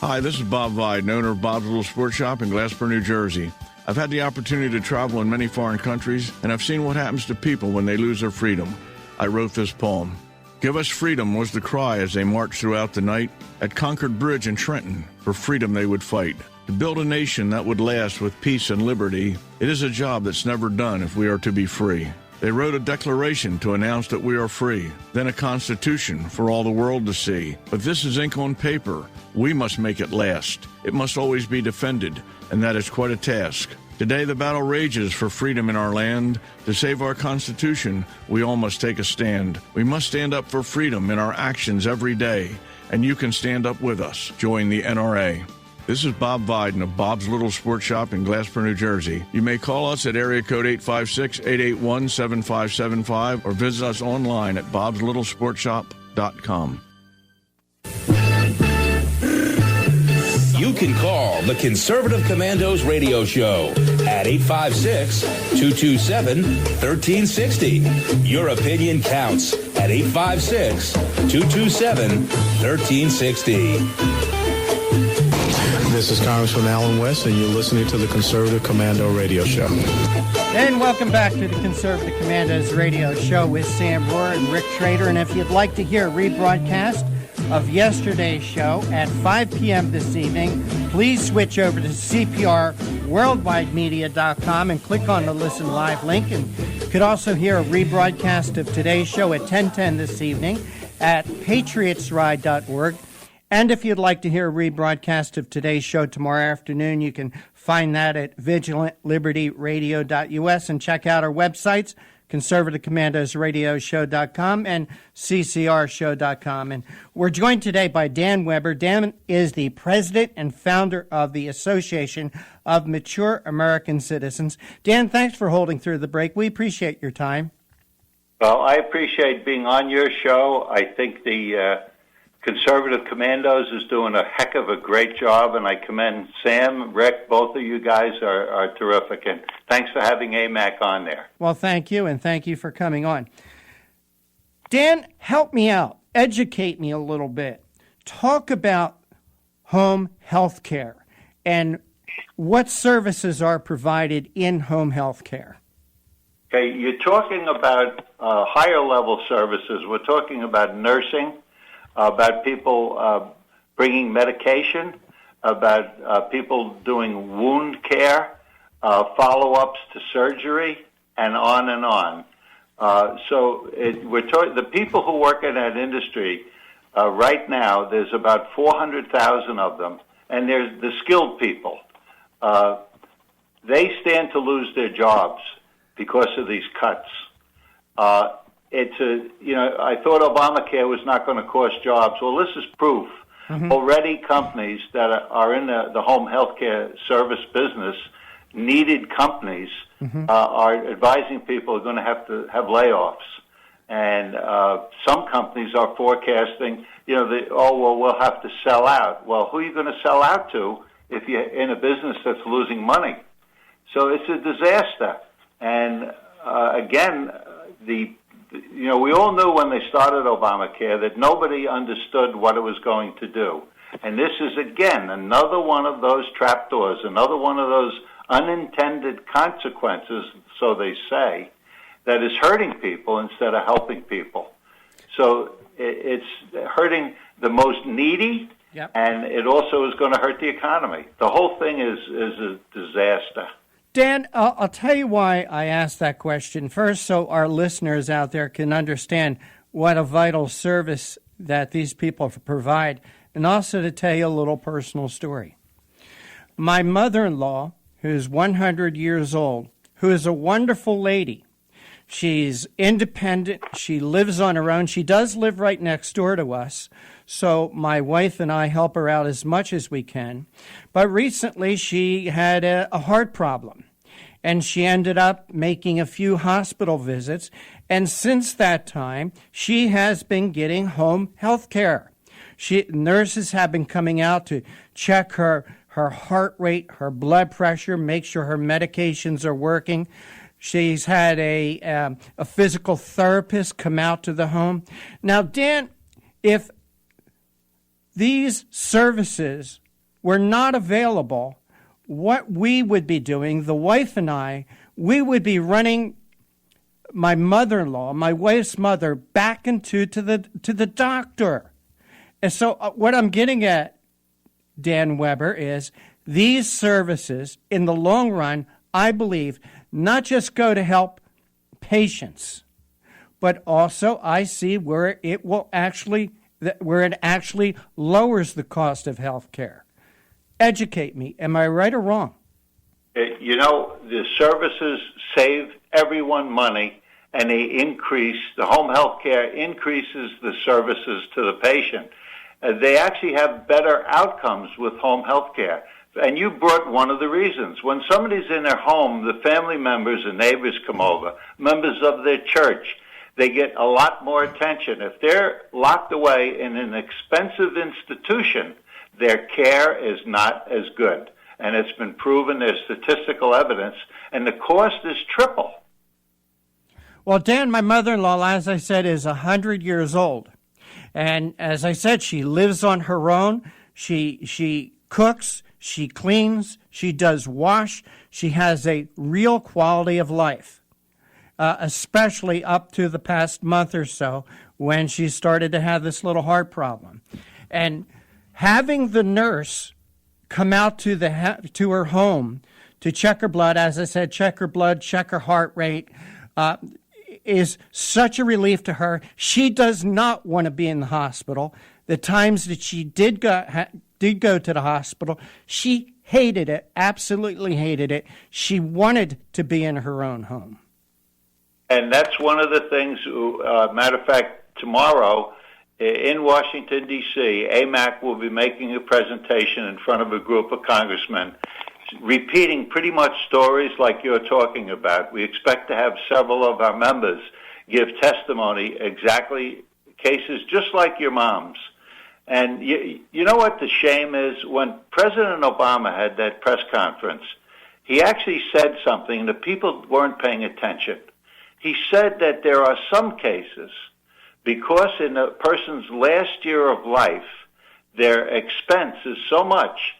Hi, this is Bob Viden, owner of Bob's Little Sports Shop in Glasper, New Jersey. I've had the opportunity to travel in many foreign countries, and I've seen what happens to people when they lose their freedom. I wrote this poem. Give us freedom was the cry as they marched throughout the night. At Concord Bridge in Trenton, for freedom they would fight. To build a nation that would last with peace and liberty, it is a job that's never done if we are to be free. They wrote a declaration to announce that we are free, then a constitution for all the world to see. But this is ink on paper. We must make it last. It must always be defended, and that is quite a task. Today the battle rages for freedom in our land. To save our Constitution, we all must take a stand. We must stand up for freedom in our actions every day, and you can stand up with us. Join the NRA. This is Bob Viden of Bob's Little Sports Shop in Glasper, New Jersey. You may call us at area code 856-881-7575 or visit us online at bobslittle.sportshop.com. You can call the Conservative Commandos Radio Show at 856-227-1360. Your opinion counts at 856-227-1360. This is Congressman Alan West, and you're listening to the Conservative Commando Radio Show. And welcome back to the Conservative Commandos Radio Show with Sam Rohr and Rick Trader. And if you'd like to hear a rebroadcast of yesterday's show at 5 p.m. this evening, please switch over to CPRWorldwideMedia.com and click on the Listen Live link. And you could also hear a rebroadcast of today's show at 10:10 this evening at patriotsride.org. And if you'd like to hear a rebroadcast of today's show tomorrow afternoon, you can find that at vigilantlibertyradio.us and check out our websites, conservativecommandosradioshow.com and ccrshow.com. And we're joined today by Dan Weber. Dan is the president and founder of the Association of Mature American Citizens. Dan, thanks for holding through the break. We appreciate your time. Well, I appreciate being on your show. I think the Conservative Commandos is doing a heck of a great job, and I commend Sam, Rick, both of you guys are terrific, and thanks for having AMAC on there. Well, thank you, and thank you for coming on. Dan, help me out. Educate me a little bit. Talk about home health care and what services are provided in home health care. Okay, you're talking about higher level services. We're talking about nursing, about people bringing medication, about people doing wound care, follow-ups to surgery, and on and on. The people who work in that industry right now, there's about 400,000 of them, and there's the skilled people. They stand to lose their jobs because of these cuts. I thought Obamacare was not going to cost jobs. Well, this is proof. Mm-hmm. Already companies that are in the home health care service business, needed companies, are advising people are going to have layoffs. And some companies are forecasting, we'll have to sell out. Well, who are you going to sell out to if you're in a business that's losing money. So it's a disaster. And again, we all knew when they started Obamacare that nobody understood what it was going to do. And this is, again, another one of those trapdoors, another one of those unintended consequences, so they say, that is hurting people instead of helping people. So it's hurting the most needy, yep. And it also is going to hurt the economy. The whole thing is a disaster. Dan, I'll tell you why I asked that question. First, so our listeners out there can understand what a vital service that these people provide, and also to tell you a little personal story. My mother-in-law, who's 100 years old, who is a wonderful lady. She's independent. She lives on her own. She does live right next door to us, so my wife and I help her out as much as we can. But recently she had a heart problem, and she ended up making a few hospital visits, and since that time, she has been getting home health care. Nurses have been coming out to check her heart rate, her blood pressure, make sure her medications are working. She's had a physical therapist come out to the home. Now, Dan, if these services were not available, what we would be doing, the wife and I, we would be running my mother-in-law, my wife's mother, back into to the doctor. And so what I'm getting at, Dan Weber, is these services, in the long run, I believe, not just go to help patients, but also I see where it actually lowers the cost of health care. Educate me. Am I right or wrong? The services save everyone money, and they increase, the home health care increases the services to the patient. They actually have better outcomes with home health care. And you brought one of the reasons. When somebody's in their home, the family members and neighbors come over, members of their church, they get a lot more attention. If they're locked away in an expensive institution, their care is not as good. And it's been proven, there's statistical evidence, and the cost is triple. Well, Dan, my mother-in-law, as I said, is 100 years old. And as I said, she lives on her own. She cooks, she cleans, she does wash. She has a real quality of life, especially up to the past month or so when she started to have this little heart problem. And having the nurse come out to her home to check her blood, as I said, check her blood, check her heart rate, is such a relief to her. She does not want to be in the hospital. The times that she did go to the hospital, she hated it, absolutely hated it. She wanted to be in her own home. And that's one of the things, matter of fact, tomorrow in Washington, D.C., AMAC will be making a presentation in front of a group of congressmen repeating pretty much stories like you're talking about. We expect to have several of our members give testimony, exactly cases just like your mom's. And you know what the shame is? When President Obama had that press conference, he actually said something that people weren't paying attention. He said that there are some cases, because in a person's last year of life, their expense is so much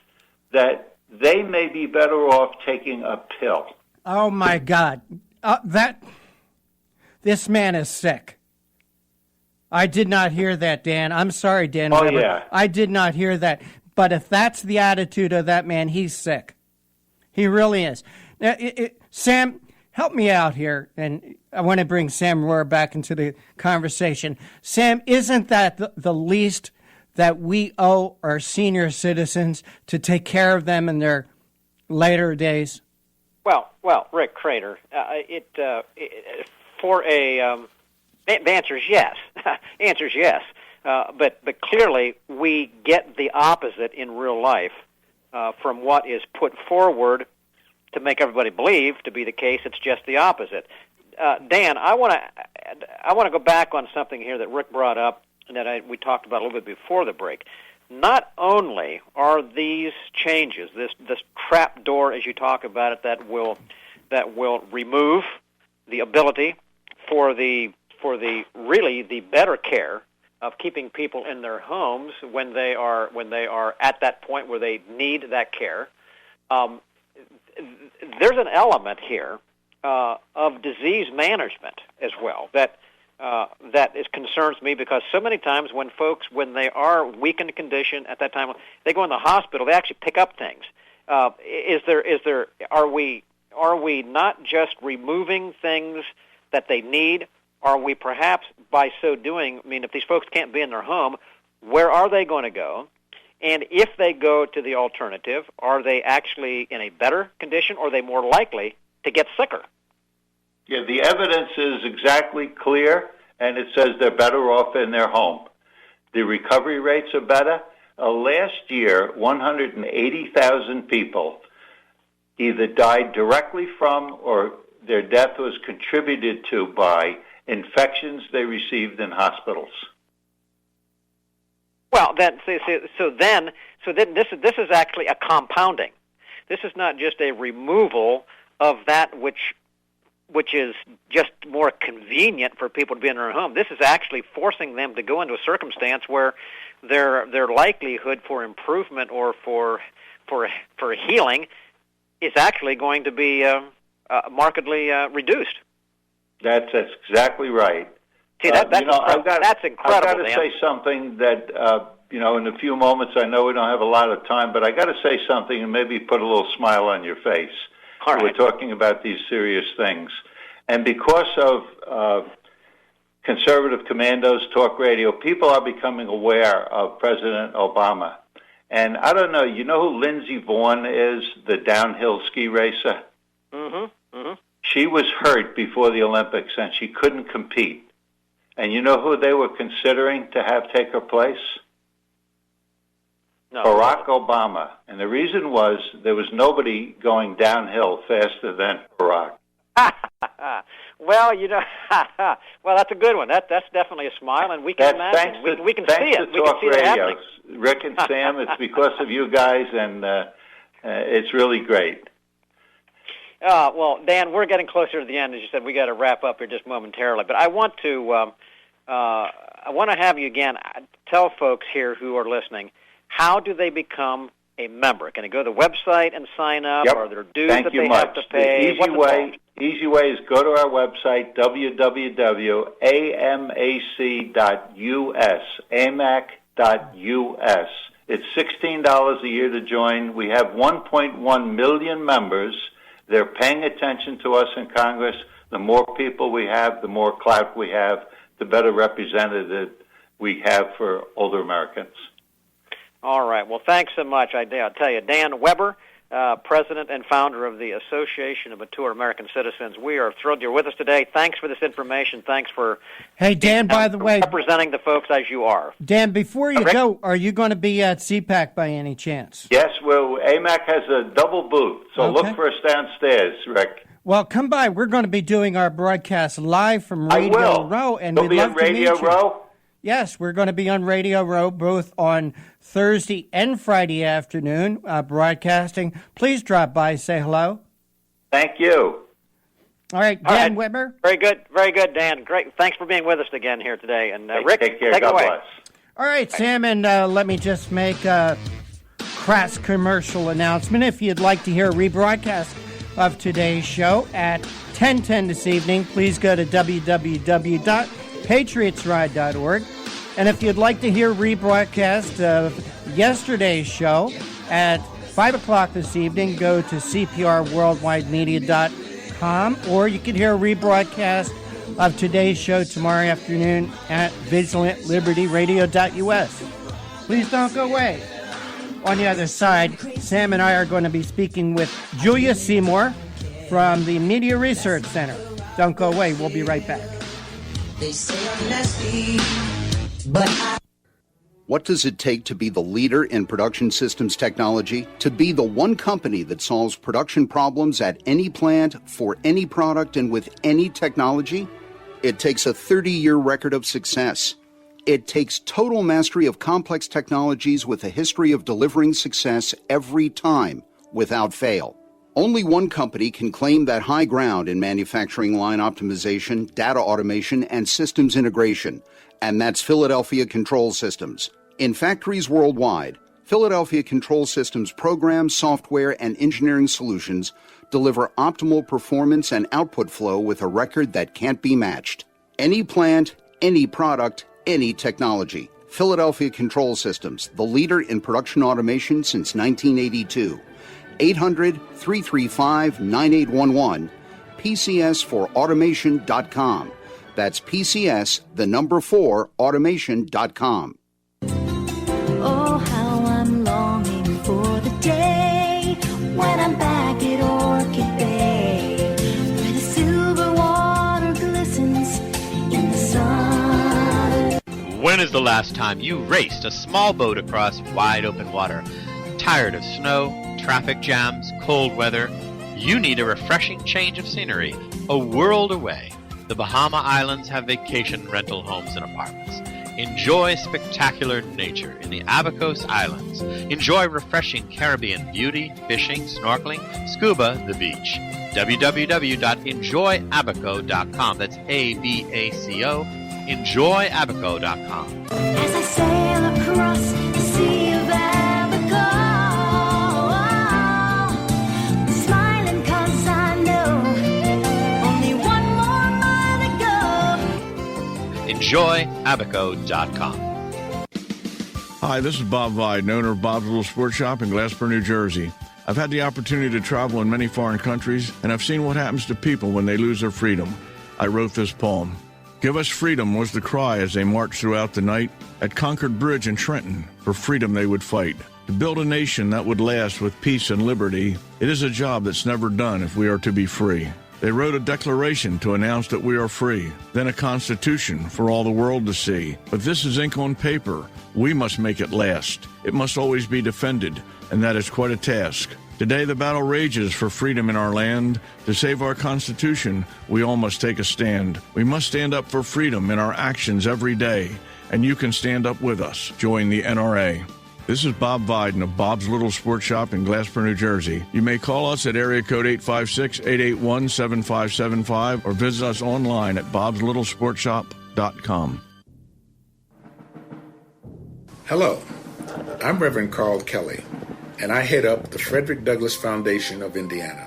that they may be better off taking a pill. Oh, my God. This man is sick. I did not hear that, Dan. I'm sorry, Dan. Oh, Weber. yeah. I did not hear that. But if that's the attitude of that man, he's sick. He really is. Now, Sam, help me out here, and I want to bring Sam Rohr back into the conversation. Sam, isn't that the least that we owe our senior citizens, to take care of them in their later days? Well, Rick Crater, the answer is yes. Answer is yes. But clearly we get the opposite in real life from what is put forward to make everybody believe to be the case. It's just the opposite. Dan, I want to go back on something here that Rick brought up and that we talked about a little bit before the break. not only are these changes, this trap door, as you talk about it, that will remove the ability for the really the better care of keeping people in their homes when they are at that point where they need that care. There's an element here of disease management as well that concerns me, because so many times when folks, when they are weak in condition at that time, they go in the hospital, they actually pick up things. Are we not just removing things that they need? Are we perhaps, by so doing, I mean, if these folks can't be in their home, where are they going to go? And if they go to the alternative, are they actually in a better condition, or are they more likely to get sicker? Yeah, the evidence is exactly clear, and it says they're better off in their home. The recovery rates are better. Last year, 180,000 people either died directly from or their death was contributed to by infections they received in hospitals. Well, then, so then this is actually a compounding. This is not just a removal of that which is just more convenient for people to be in their home. This is actually forcing them to go into a circumstance where their likelihood for improvement or for healing is actually going to be markedly reduced. That's exactly right. See, that's incredible. I've got to say something that, in a few moments, I know we don't have a lot of time, but I got to say something and maybe put a little smile on your face. All right. We're talking about these serious things. And because of Conservative Commandos Talk Radio, people are becoming aware of President Obama. And I don't know, you know who Lindsey Vonn is, the downhill ski racer? Mm-hmm. Mm-hmm. She was hurt before the Olympics, and she couldn't compete. And you know who they were considering to have take her place? No. Barack Obama. And the reason was there was nobody going downhill faster than Barack. Well, well, that's a good one. That's definitely a smile, and we can imagine. We can see it. We can see it happening. Rick and Sam, it's because of you guys, and it's really great. Well, Dan, we're getting closer to the end. As you said, we got to wrap up here just momentarily. But I want to have you again tell folks here who are listening, how do they become a member? Can they go to the website and sign up? Yep. Are there dues that they have to pay? The easy way is go to our website, www.amac.us, amac.us. It's $16 a year to join. We have 1.1 million members. They're paying attention to us in Congress. The more people we have, the more clout we have, the better representative we have for older Americans. All right. Well, thanks so much. I'll tell you, Dan Weber, President and founder of the Association of Mature American Citizens. We are thrilled you're with us today. Thanks for this information. Thanks for Dan, by the way, representing the folks as you are. Dan, before you go, are you going to be at CPAC by any chance? Yes, well, AMAC has a double booth, so look for us downstairs, Rick. Well, come by. We're going to be doing our broadcast live from Radio Row, and we'll we'd love to meet you. Radio Row? Yes, we're going to be on Radio Row both on Thursday and Friday afternoon, broadcasting. Please drop by, say hello. Thank you. All right, Dan Weber. Very good, Dan. Great. Thanks for being with us again here today. And Rick, take care. Take God it away. Bless. All right, Sam, and let me just make a crass commercial announcement. If you'd like to hear a rebroadcast of today's show at 10:10 this evening, please go to www.patriotsride.org. And if you'd like to hear rebroadcast of yesterday's show at 5 o'clock this evening, go to cprworldwidemedia.com, or you can hear a rebroadcast of today's show tomorrow afternoon at vigilantlibertyradio.us. Please don't go away. On the other side, Sam and I are going to be speaking with Julia Seymour from the Media Research Center. Don't go away. We'll be right back. They say I'm nasty, but What does it take to be the leader in production systems technology? To be the one company that solves production problems at any plant, for any product, and with any technology? It takes a 30-year record of success. It takes total mastery of complex technologies with a history of delivering success every time, without fail. Only one company can claim that high ground in manufacturing line optimization, data automation, and systems integration, and that's Philadelphia Control Systems. In factories worldwide, Philadelphia Control Systems programs, software, and engineering solutions deliver optimal performance and output flow with a record that can't be matched. Any plant, any product, any technology. Philadelphia Control Systems, the leader in production automation since 1982. 800-335-9811, PCS4automation.com. That's PCS, the number 4, automation.com. Oh, how I'm longing for the day when I'm back at Orchid Bay, where the silver water glistens in the sun. When is the last time you raced a small boat across wide open water? Tired of snow, traffic jams, cold weather? You need a refreshing change of scenery, a world away. The Bahama Islands have vacation rental homes and apartments. Enjoy spectacular nature in the Abacos Islands. Enjoy refreshing Caribbean beauty, fishing, snorkeling, scuba, the beach. www.enjoyabaco.com. That's ABACO. Enjoyabaco.com. As I sail across the Sea of Abaco, smiling 'cause I know only one more mile to go. Enjoyabaco.com. Hi, this is Bob Viden, owner of Bob's Little Sports Shop in Glasper, New Jersey. I've had the opportunity to travel in many foreign countries, and I've seen what happens to people when they lose their freedom. I wrote this poem. Give us freedom was the cry as they marched throughout the night. At Concord Bridge in Trenton, for freedom they would fight. To build a nation that would last with peace and liberty, it is a job that's never done if we are to be free. They wrote a declaration to announce that we are free, then a constitution for all the world to see. But this is ink on paper. We must make it last. It must always be defended, and that is quite a task. Today the battle rages for freedom in our land. To save our Constitution, we all must take a stand. We must stand up for freedom in our actions every day, and you can stand up with us. Join the NRA. This is Bob Viden of Bob's Little Sports Shop in Glasper, New Jersey. You may call us at area code 856-881-7575 or visit us online at bobslittlesportshop.com. Hello, I'm Reverend Carl Kelly, and I head up the Frederick Douglass Foundation of Indiana.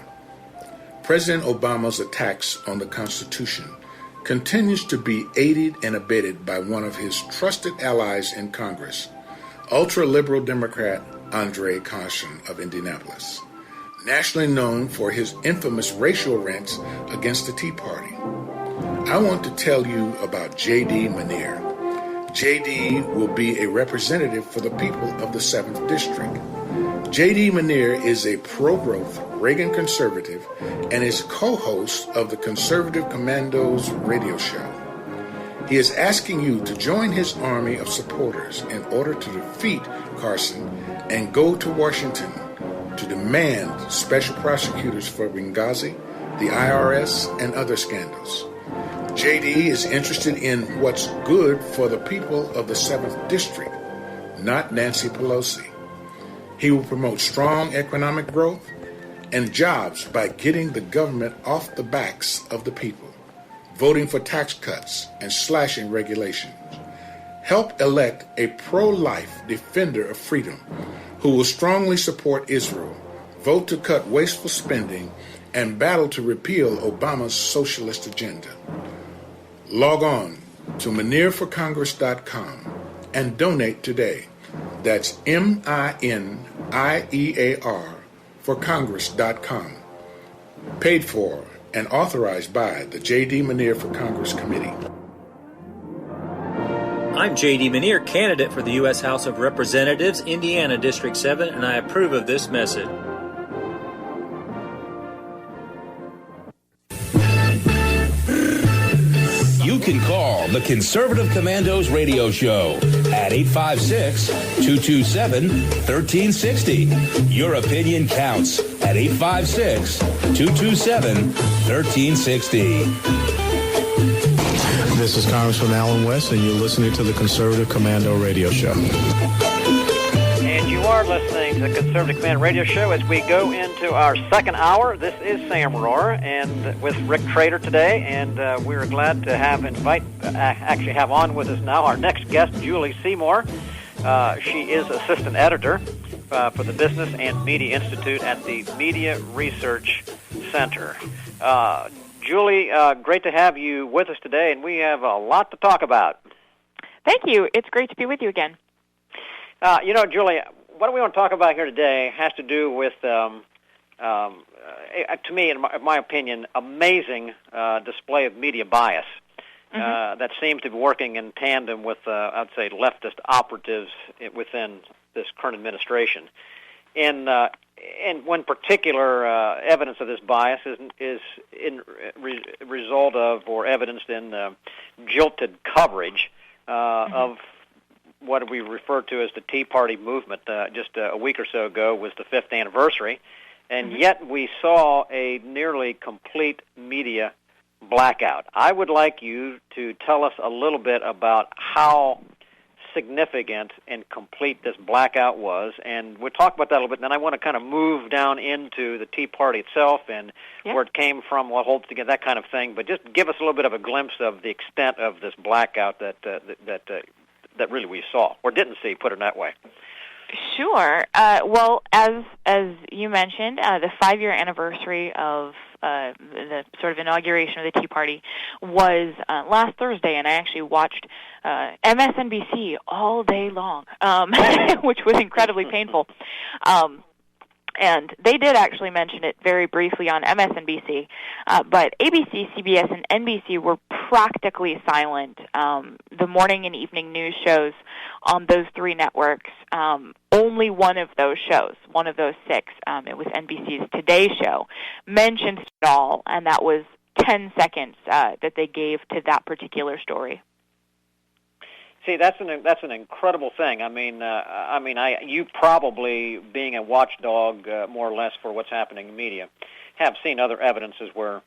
President Obama's attacks on the Constitution continues to be aided and abetted by one of his trusted allies in Congress, ultra-liberal Democrat Andre Caution of Indianapolis, nationally known for his infamous racial rants against the Tea Party. I want to tell you about J.D. Manier. J.D. will be a representative for the people of the 7th District. J.D. Manier is a pro-growth Reagan conservative and is co-host of the Conservative Commandos Radio Show. He is asking you to join his army of supporters in order to defeat Carson and go to Washington to demand special prosecutors for Benghazi, the IRS, and other scandals. JD is interested in what's good for the people of the 7th District, not Nancy Pelosi. He will promote strong economic growth and jobs by getting the government off the backs of the people, voting for tax cuts and slashing regulations. Help elect a pro-life defender of freedom who will strongly support Israel, vote to cut wasteful spending, and battle to repeal Obama's socialist agenda. Log on to ManierForCongress.com and donate today. That's MINIEAR for Congress.com. Paid for and authorized by the J.D. Manier for Congress Committee. I'm J.D. Manier, candidate for the U.S. House of Representatives, Indiana District 7, and I approve of this message. You can call the Conservative Commandos Radio Show at 856-227-1360. Your opinion counts at 856-227-1360. This is Congressman Alan West, and you're listening to the Conservative Commando Radio Show. And you are listening to the Conservative Command Radio Show as we go into our second hour. This is Sam Rohrer and with Rick Trader today, and we're glad to have on with us now our next guest, Julie Seymour. She is assistant editor for the Business and Media Institute at the Media Research Center. Julie, great to have you with us today, and we have a lot to talk about. Thank you. It's great to be with you again. Julie, what we want to talk about here today has to do with, to me, in my opinion, amazing display of media bias that seems to be working in tandem with, I'd say, leftist operatives within this current administration. And one particular evidence of this bias is in result of or evidenced in jilted coverage of what we refer to as the Tea Party movement. Just a week or so ago was the 5th anniversary, and yet we saw a nearly complete media blackout. I would like you to tell us a little bit about how significant and complete this blackout was, and we'll talk about that a little bit, and then I want to kind of move down into the Tea Party itself and where it came from, what holds together, that kind of thing, but just give us a little bit of a glimpse of the extent of this blackout that really we saw, or didn't see, put it that way. Sure. Well, as you mentioned, the 5-year anniversary of the sort of inauguration of the Tea Party was last Thursday, and I actually watched MSNBC all day long, which was incredibly painful. And they did actually mention it very briefly on MSNBC, but ABC, CBS, and NBC were practically silent. The morning and evening news shows on those 3 networks, only one of those shows, one of those 6, it was NBC's Today Show, mentioned it all, and that was 10 seconds that they gave to that particular story. See, that's an incredible thing. I mean, you probably, being a watchdog more or less for what's happening in media, have seen other evidences where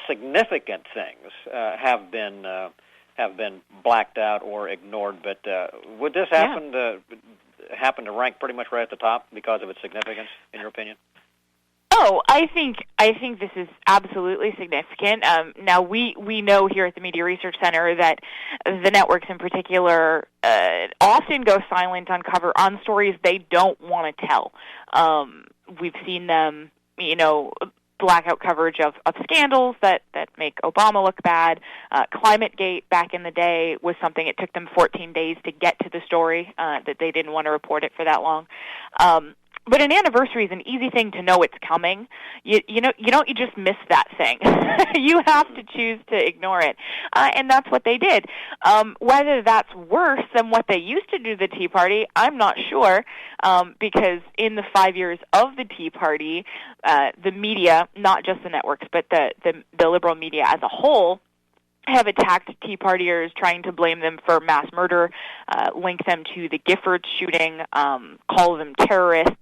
significant things have been blacked out or ignored. But would this happen to rank pretty much right at the top because of its significance, in your opinion? Oh, I think this is absolutely significant. Now, we know here at the Media Research Center that the networks in particular often go silent on stories they don't want to tell. We've seen them, blackout coverage of scandals that make Obama look bad. ClimateGate back in the day was something, it took them 14 days to get to the story, that they didn't want to report it for that long. But an anniversary is an easy thing to know it's coming. You just miss that thing. You have to choose to ignore it. And that's what they did. Whether that's worse than what they used to do the Tea Party, I'm not sure, because in the 5 years of the Tea Party, the media, not just the networks, but the liberal media as a whole, have attacked Tea Partiers, trying to blame them for mass murder, link them to the Giffords shooting, call them terrorists,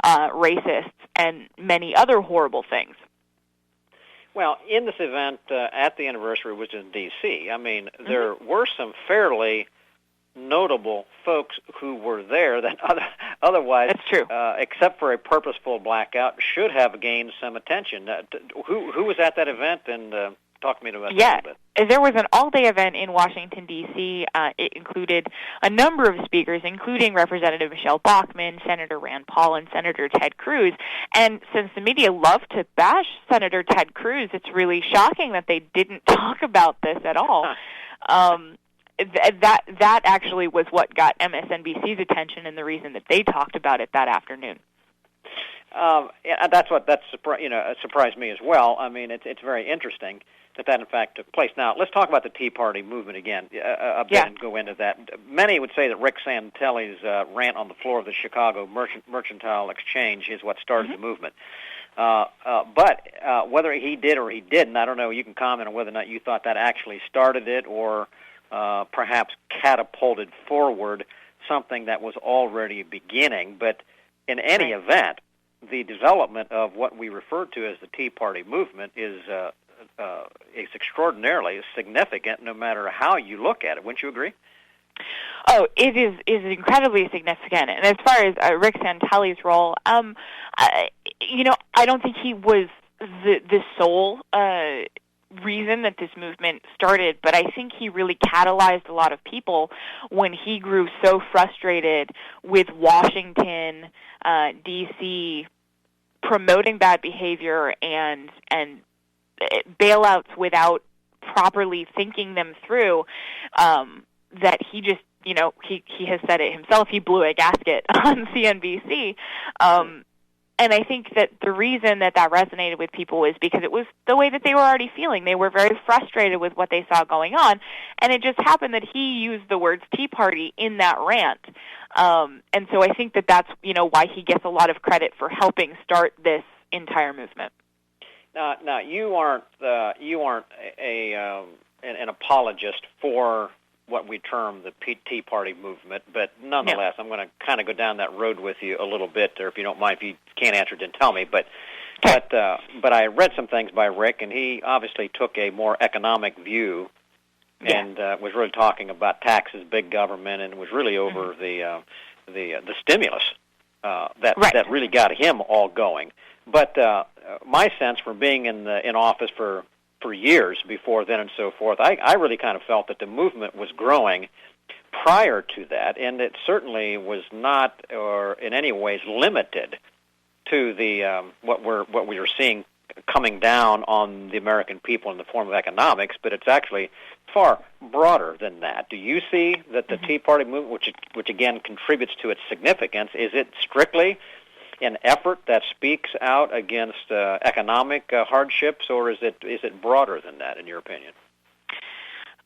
racists, and many other horrible things. Well, in this event at the anniversary, which is in D.C., I mean, there were some fairly notable folks who were there that otherwise, that's true. Except for a purposeful blackout, should have gained some attention. Who was at that event, and talk to me about that a little bit. There was an all-day event in Washington, D.C. It included a number of speakers, including Representative Michelle Bachmann, Senator Rand Paul, and Senator Ted Cruz. And since the media love to bash Senator Ted Cruz, it's really shocking that they didn't talk about this at all. That actually was what got MSNBC's attention, and the reason that they talked about it that afternoon. That's surprised me as well. I mean, it's very interesting that in fact took place. Now, let's talk about the Tea Party movement again a bit and go into that. Many would say that Rick Santelli's rant on the floor of the Chicago Mercantile Exchange is what started the movement. But whether he did or he didn't, I don't know. You can comment on whether or not you thought that actually started it or perhaps catapulted forward something that was already beginning. But in any event, the development of what we refer to as the Tea Party movement is is extraordinarily significant, no matter how you look at it. Wouldn't you agree? Oh, it is incredibly significant. And as far as Rick Santelli's role, I don't think he was the sole reason that this movement started, but I think he really catalyzed a lot of people when he grew so frustrated with Washington, D.C., promoting bad behavior and bailouts without properly thinking them through, that he just, he has said it himself, he blew a gasket on CNBC. And I think that the reason that resonated with people was because it was the way that they were already feeling. They were very frustrated with what they saw going on, and it just happened that he used the words Tea Party in that rant. And so I think that that's, why he gets a lot of credit for helping start this entire movement. Now you aren't an apologist for what we term the Tea Party movement, but nonetheless, I'm going to kind of go down that road with you a little bit, or if you don't mind, if you can't answer it, then tell me. But I read some things by Rick, and he obviously took a more economic view, and was really talking about taxes, big government, and was really over the stimulus that really got him all going. But my sense from being in office for years before then and so forth, I really kind of felt that the movement was growing prior to that, and it certainly was not or in any ways limited to the what we are seeing coming down on the American people in the form of economics, but it's actually far broader than that. Do you see that the Tea Party movement, which again contributes to its significance, is it strictly an effort that speaks out against economic hardships, or is it broader than that, in your opinion?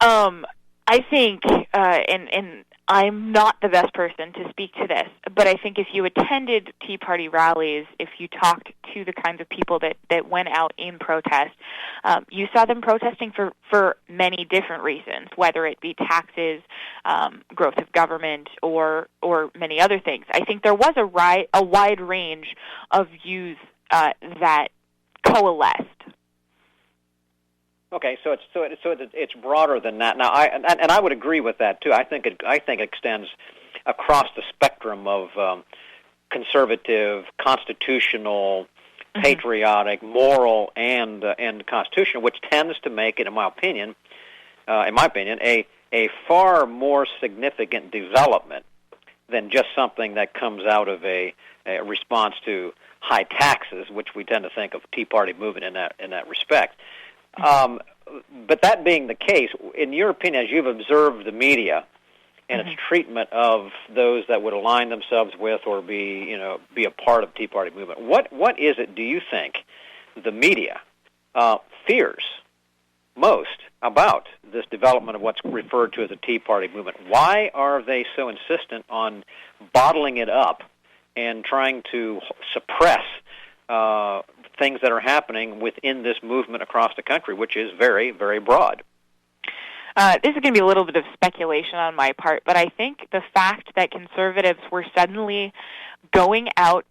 I think, and I'm not the best person to speak to this, but I think if you attended Tea Party rallies, if you talked to the kinds of people that went out in protest, you saw them protesting for many different reasons, whether it be taxes, growth of government, or many other things. I think there was a wide range of views that coalesced. Okay, so it's broader than that. Now, I would agree with that too. I think it extends across the spectrum of conservative, constitutional, patriotic, moral, and constitutional, which tends to make it, in my opinion, a far more significant development than just something that comes out of a response to high taxes, which we tend to think of Tea Party movement in that respect. But that being the case, in your opinion, as you've observed the media and its treatment of those that would align themselves with or be a part of the Tea Party movement, what is it, do you think, the media fears most about this development of what's referred to as the Tea Party movement? Why are they so insistent on bottling it up and trying to suppress things that are happening within this movement across the country, which is very, very broad? This is going to be a little bit of speculation on my part, but I think the fact that conservatives were suddenly going out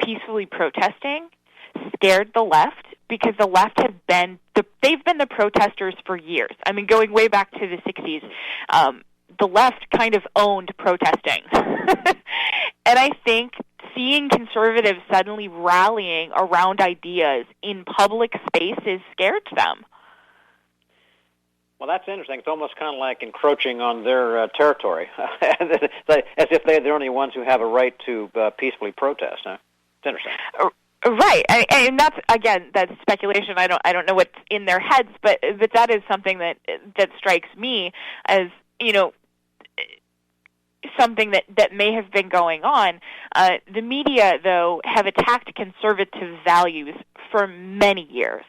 peacefully protesting scared the left, because the left they've been the protesters for years. I mean, going way back to the 60s, the left kind of owned protesting. And I think seeing conservatives suddenly rallying around ideas in public spaces scared them. Well, that's interesting. It's almost kind of like encroaching on their territory, as if they're the only ones who have a right to peacefully protest. Huh? It's interesting. Right, and that's speculation. I don't know what's in their heads, but that is something that strikes me as something that may have been going on. The media, though, have attacked conservative values for many years.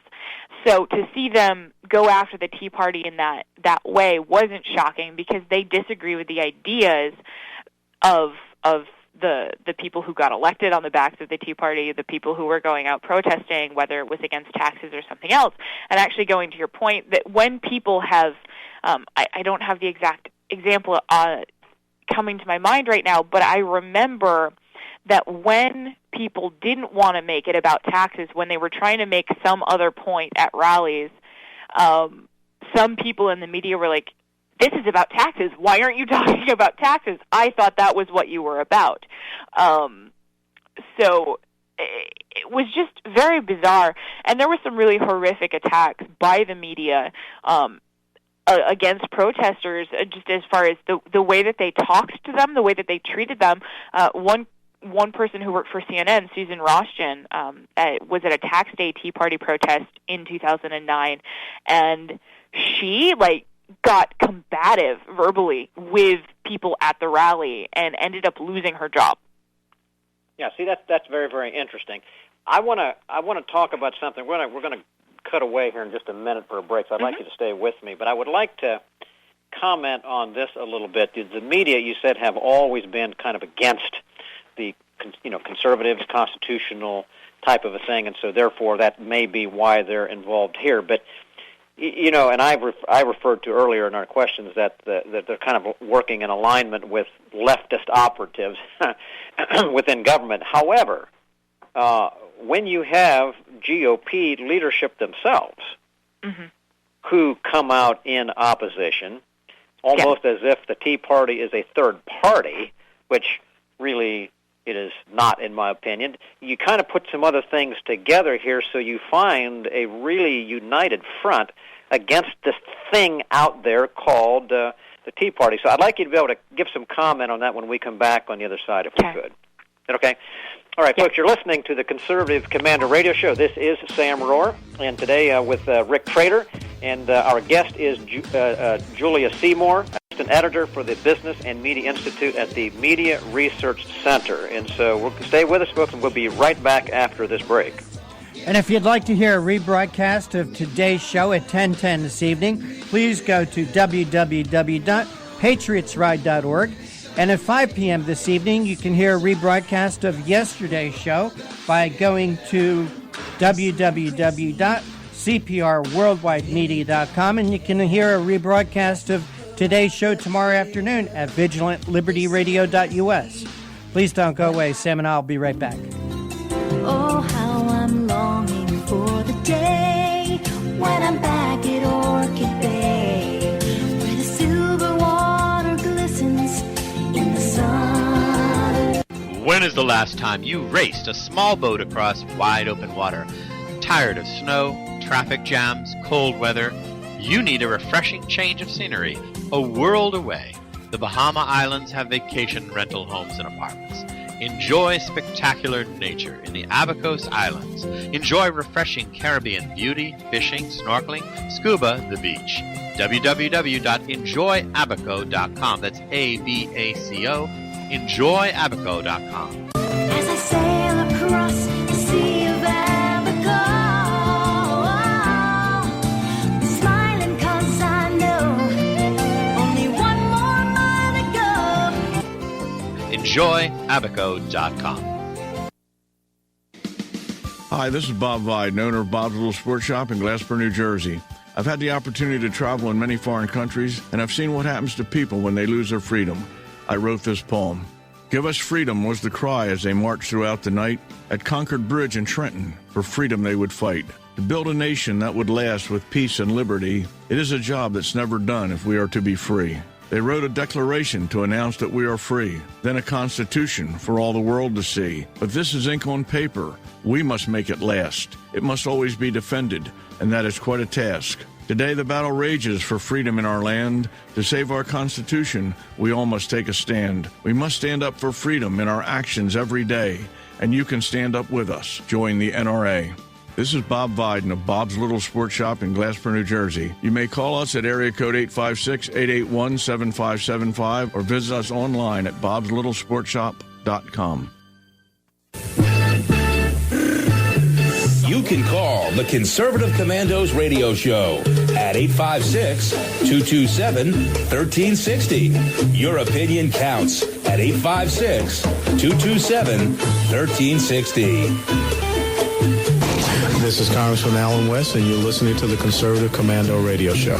So to see them go after the Tea Party in that way wasn't shocking, because they disagree with the ideas of the people who got elected on the backs of the Tea Party, the people who were going out protesting, whether it was against taxes or something else. And actually, going to your point, that when people have, I don't have the exact example coming to my mind right now, but I remember that when people didn't want to make it about taxes, when they were trying to make some other point at rallies, some people in the media were like, this is about taxes. Why aren't you talking about taxes? I thought that was what you were about. So it was just very bizarre. And there were some really horrific attacks by the media against protesters, just as far as the way that they talked to them, the way that they treated them. One person who worked for CNN, Susan Roshjan, was at a tax day Tea Party protest in 2009, and she got combative verbally with people at the rally and ended up losing her job. Yeah, see, that's very, very interesting. I want to talk about something. We're going to cut away here in just a minute for a break, so I'd like you to stay with me. But I would like to comment on this a little bit. The media, you said, have always been kind of against the conservatives, constitutional type of a thing, and so therefore that may be why they're involved here. But and I referred to earlier in our questions that they're kind of working in alignment with leftist operatives within government. However, when you have GOP leadership themselves who come out in opposition, almost as if the Tea Party is a third party, which really it is not, in my opinion. You kind of put some other things together here so you find a really united front against this thing out there called the Tea Party. So I'd like you to be able to give some comment on that when we come back on the other side, if we could. Is that okay? All right, folks, you're listening to the Conservative Commander Radio Show. This is Sam Rohr, and today with Rick Trader, and our guest is Julia Seymour, assistant editor for the Business and Media Institute at the Media Research Center. And so stay with us, folks, and we'll be right back after this break. And if you'd like to hear a rebroadcast of today's show at 10:10 this evening, please go to www.patriotsride.org. And at 5 p.m. this evening, you can hear a rebroadcast of yesterday's show by going to www.cprworldwidemedia.com, and you can hear a rebroadcast of today's show tomorrow afternoon at vigilantlibertyradio.us. Please don't go away. Sam and I will be right back. Oh, how I'm longing for the day when I'm back at Orchid Bay, where the silver water glistens in the sun. When is the last time you raced a small boat across wide open water? Tired of snow, traffic jams, cold weather? You need a refreshing change of scenery. A world away, the Bahama Islands have vacation rental homes and apartments. Enjoy spectacular nature in the Abacos Islands. Enjoy refreshing Caribbean beauty, fishing, snorkeling, scuba, the beach. www.enjoyabaco.com. That's ABACO. Enjoyabaco.com. As I sail across the Sea of Abaco, smiling 'cause I know only one more mile to go. Enjoyabaco.com. Hi, this is Bob Vide, owner of Bob's Little Sports Shop in Glasper, New Jersey. I've had the opportunity to travel in many foreign countries, and I've seen what happens to people when they lose their freedom. I wrote this poem. Give us freedom was the cry as they marched throughout the night. At Concord Bridge in Trenton, for freedom they would fight. To build a nation that would last with peace and liberty, it is a job that's never done if we are to be free. They wrote a declaration to announce that we are free, then a constitution for all the world to see. But this is ink on paper. We must make it last. It must always be defended, and that is quite a task. Today the battle rages for freedom in our land. To save our Constitution, we all must take a stand. We must stand up for freedom in our actions every day, and you can stand up with us. Join the NRA. This is Bob Viden of Bob's Little Sports Shop in Glasper, New Jersey. You may call us at area code 856-881-7575 or visit us online at bobslittle.sportshop.com. You can call the Conservative Commandos Radio Show at 856-227-1360. Your opinion counts at 856-227-1360. This is Congressman Alan West, and you're listening to the Conservative Commando Radio Show.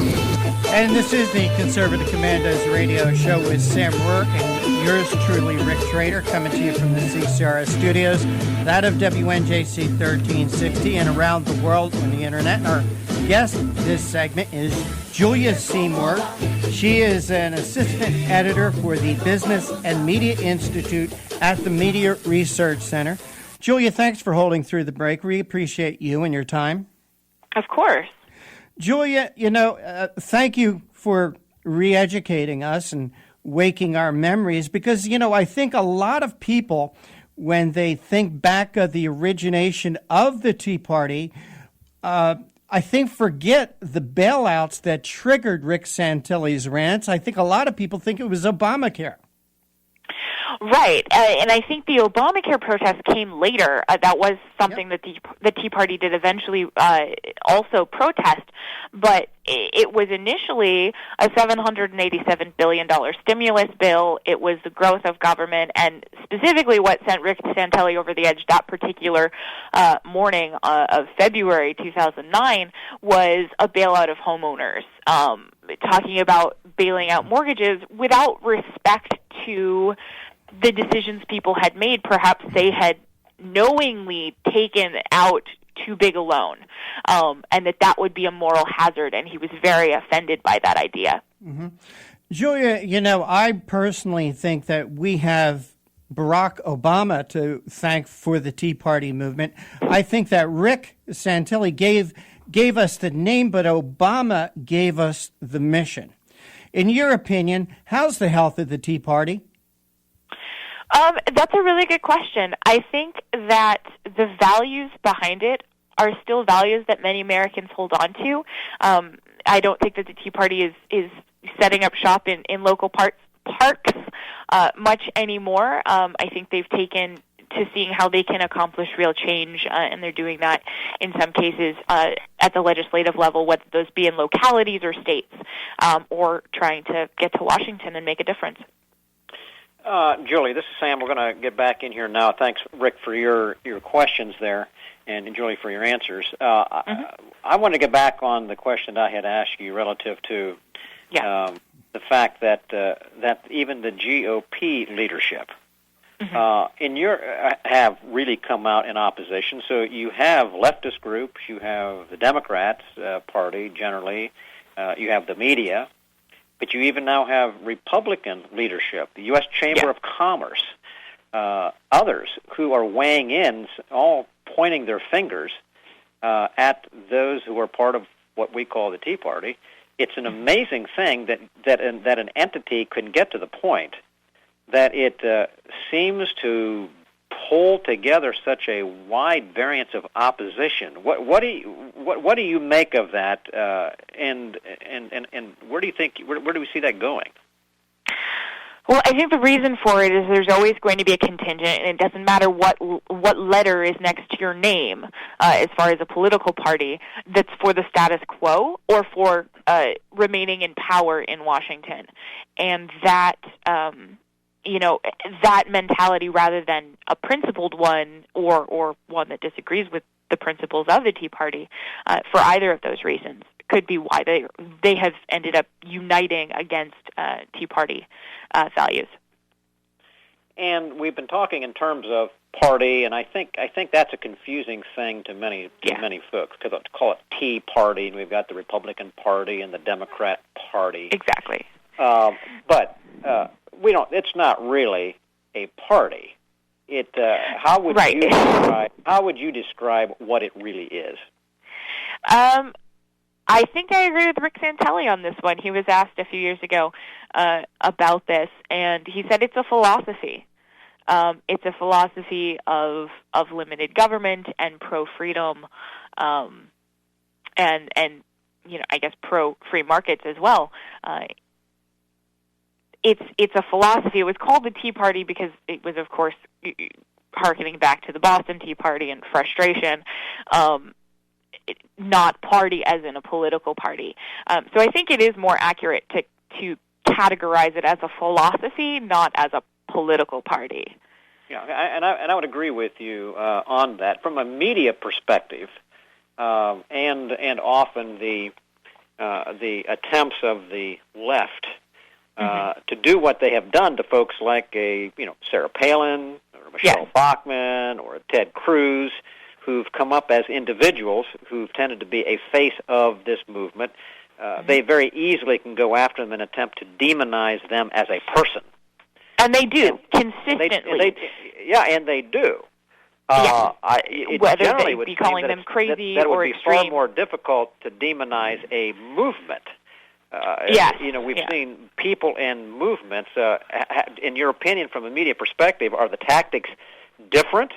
And this is the Conservative Commandos Radio Show with Sam Rohr and yours truly, Rick Trader, coming to you from the CCRS studios, that of WNJC 1360, and around the world on the internet, or guest this segment is Julia Seymour. She is an assistant editor for the Business and Media Institute at the Media Research Center. Julia, thanks for holding through the break. We appreciate you and your time. Of course. Julia, thank you for re-educating us and waking our memories because, I think a lot of people, when they think back of the origination of the Tea Party, I think forget the bailouts that triggered Rick Santilli's rants. I think a lot of people think it was Obamacare. Right, and I think the Obamacare protest came later. That was something that the Tea Party did eventually also protest, but it was initially a $787 billion stimulus bill. It was the growth of government, and specifically what sent Rick Santelli over the edge that particular morning of February 2009 was a bailout of homeowners, talking about bailing out mortgages without respect to the decisions people had made. Perhaps they had knowingly taken out too big a loan, and that would be a moral hazard, and he was very offended by that idea. Mm-hmm. Julia, I personally think that we have Barack Obama to thank for the Tea Party movement. I think that Rick Santilli gave us the name, but Obama gave us the mission. In your opinion, how's the health of the Tea Party? That's a really good question. I think that the values behind it are still values that many Americans hold on to. I don't think that the Tea Party is setting up shop in local parks much anymore. I think they've taken to seeing how they can accomplish real change, and they're doing that in some cases at the legislative level, whether those be in localities or states, or trying to get to Washington and make a difference. Julie, this is Sam. We're going to get back in here now. Thanks, Rick, for your questions there, and Julie for your answers. I want to get back on the question I had asked you relative to the fact that even the GOP leadership have really come out in opposition. So you have leftist groups, you have the Democrats Party generally, you have the media. But you even now have Republican leadership, the U.S. Chamber of Commerce, others who are weighing in, all pointing their fingers at those who are part of what we call the Tea Party. It's an amazing thing that an entity can get to the point that it seems to pull together such a wide variance of opposition. What do you make of that? And where do you think where do we see that going? Well, I think the reason for it is there's always going to be a contingent, and it doesn't matter what letter is next to your name as far as a political party that's for the status quo or for remaining in power in Washington, and that. That mentality rather than a principled one or one that disagrees with the principles of the Tea Party for either of those reasons could be why they have ended up uniting against Tea Party values. And we've been talking in terms of party, and I think that's a confusing thing to many folks, because to call it Tea Party, and we've got the Republican Party and the Democrat Party. Exactly. But we don't. It's not really a party. How would you describe what it really is? I think I agree with Rick Santelli on this one. He was asked a few years ago about this, and he said it's a philosophy. It's a philosophy of limited government and pro-freedom, and I guess pro-free markets as well. It's a philosophy. It was called the Tea Party because it was, of course, hearkening back to the Boston Tea Party and frustration, not party as in a political party. So I think it is more accurate to categorize it as a philosophy, not as a political party. Yeah, and I would agree with you on that. From a media perspective, and often the attempts of the left to do what they have done to folks like Sarah Palin or Michelle Bachmann or Ted Cruz, who've come up as individuals who've tended to be a face of this movement, they very easily can go after them and attempt to demonize them as a person. And they do, consistently. And they do. Whether they be calling them crazy that or would be extreme. far more difficult to demonize a movement. We've seen people and movements. In your opinion, from a media perspective, are the tactics different?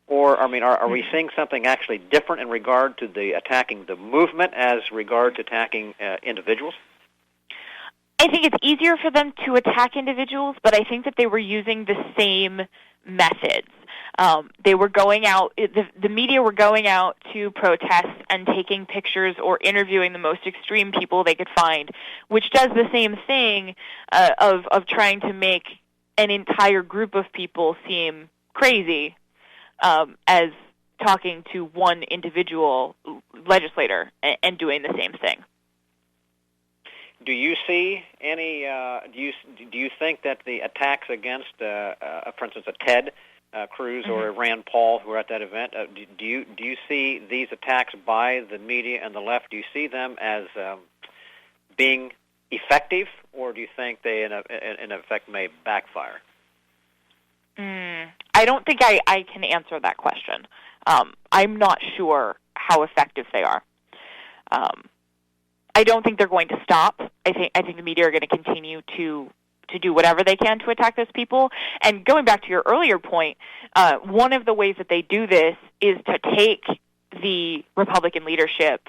Or, are we seeing something actually different in regard to the attacking the movement as regard to attacking individuals? I think it's easier for them to attack individuals, but I think that they were using the same methods. They were going out, the media were going out to protest and taking pictures or interviewing the most extreme people they could find, which does the same thing of trying to make an entire group of people seem crazy as talking to one individual legislator and doing the same thing. Do you see any? Do you think that the attacks against, for instance, a Ted Cruz or a Rand Paul who were at that event? Do you see these attacks by the media and the left? Do you see them as being effective, or do you think they, in effect, may backfire? I don't think I can answer that question. I'm not sure how effective they are. I don't think they're going to stop. I think the media are going to continue to do whatever they can to attack those people. And going back to your earlier point, one of the ways that they do this is to take the Republican leadership.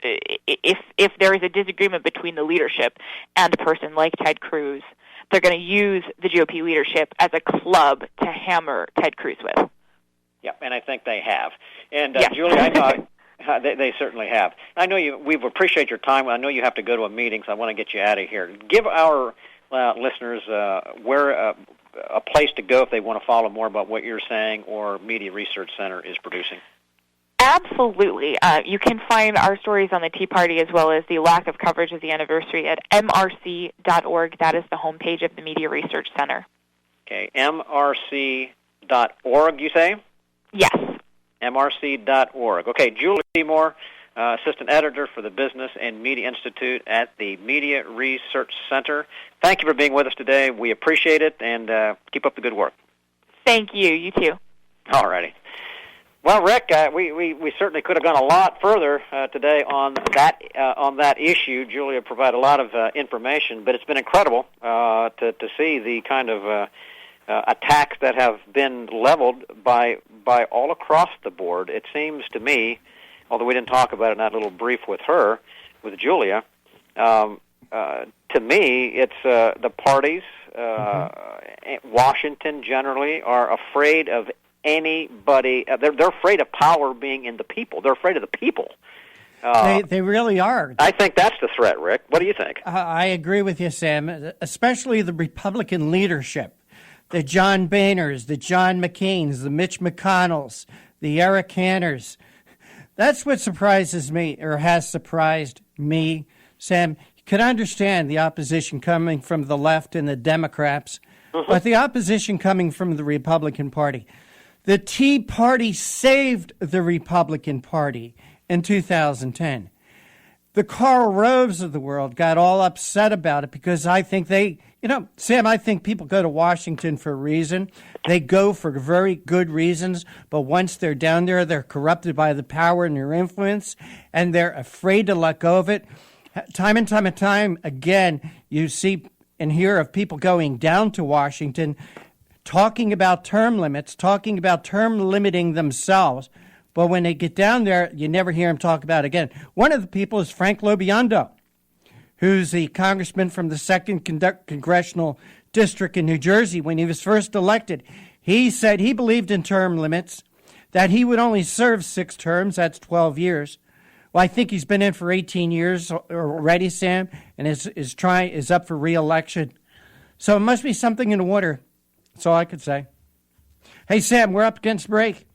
If there is a disagreement between the leadership and a person like Ted Cruz, they're going to use the GOP leadership as a club to hammer Ted Cruz with. Yeah, and I think they have. And yes. Julie, I know they certainly have. I know we appreciate your time. I know you have to go to a meeting, so I want to get you out of here. Give our listeners where a place to go if they want to follow more about what you're saying or Media Research Center is producing. Absolutely. You can find our stories on the Tea Party as well as the lack of coverage of the anniversary at mrc.org. That is the homepage of the Media Research Center. Okay, mrc.org, you say? Yes. mrc.org. Okay, Julie Seymour, Assistant Editor for the Business and Media Institute at the Media Research Center. Thank you for being with us today. We appreciate it, and keep up the good work. Thank you. You too. All righty. Well, Rick, we certainly could have gone a lot further today on that issue. Julia provided a lot of information, but it's been incredible to see the kind of attacks that have been leveled by all across the board. It seems to me, although we didn't talk about it in that little brief with Julia, to me, it's the parties, Washington generally, are afraid of anybody. They're afraid of power being in the people. They're afraid of the people. They really are. I think that's the threat, Rick. What do you think? I agree with you, Sam, especially the Republican leadership. The John Boehners, the John McCains, the Mitch McConnells, the Eric Hanners. That's what surprises me, or has surprised me, Sam. You can understand the opposition coming from the left and the Democrats, but the opposition coming from the Republican Party. The Tea Party saved the Republican Party in 2010. The Karl Roves of the world got all upset about it because I think Sam, I think people go to Washington for a reason. They go for very good reasons, but once they're down there, they're corrupted by the power and their influence, and they're afraid to let go of it. Time and time again, you see and hear of people going down to Washington talking about term limits, talking about term limiting themselves. But when they get down there, you never hear them talk about it again. One of the people is Frank LoBiondo, who's the congressman from the 2nd Congressional District in New Jersey. When he was first elected, he said he believed in term limits, that he would only serve 6 terms, that's 12 years. Well, I think he's been in for 18 years already, Sam, and is up for re-election. So it must be something in the water. That's all I could say. Hey, Sam, we're up against break.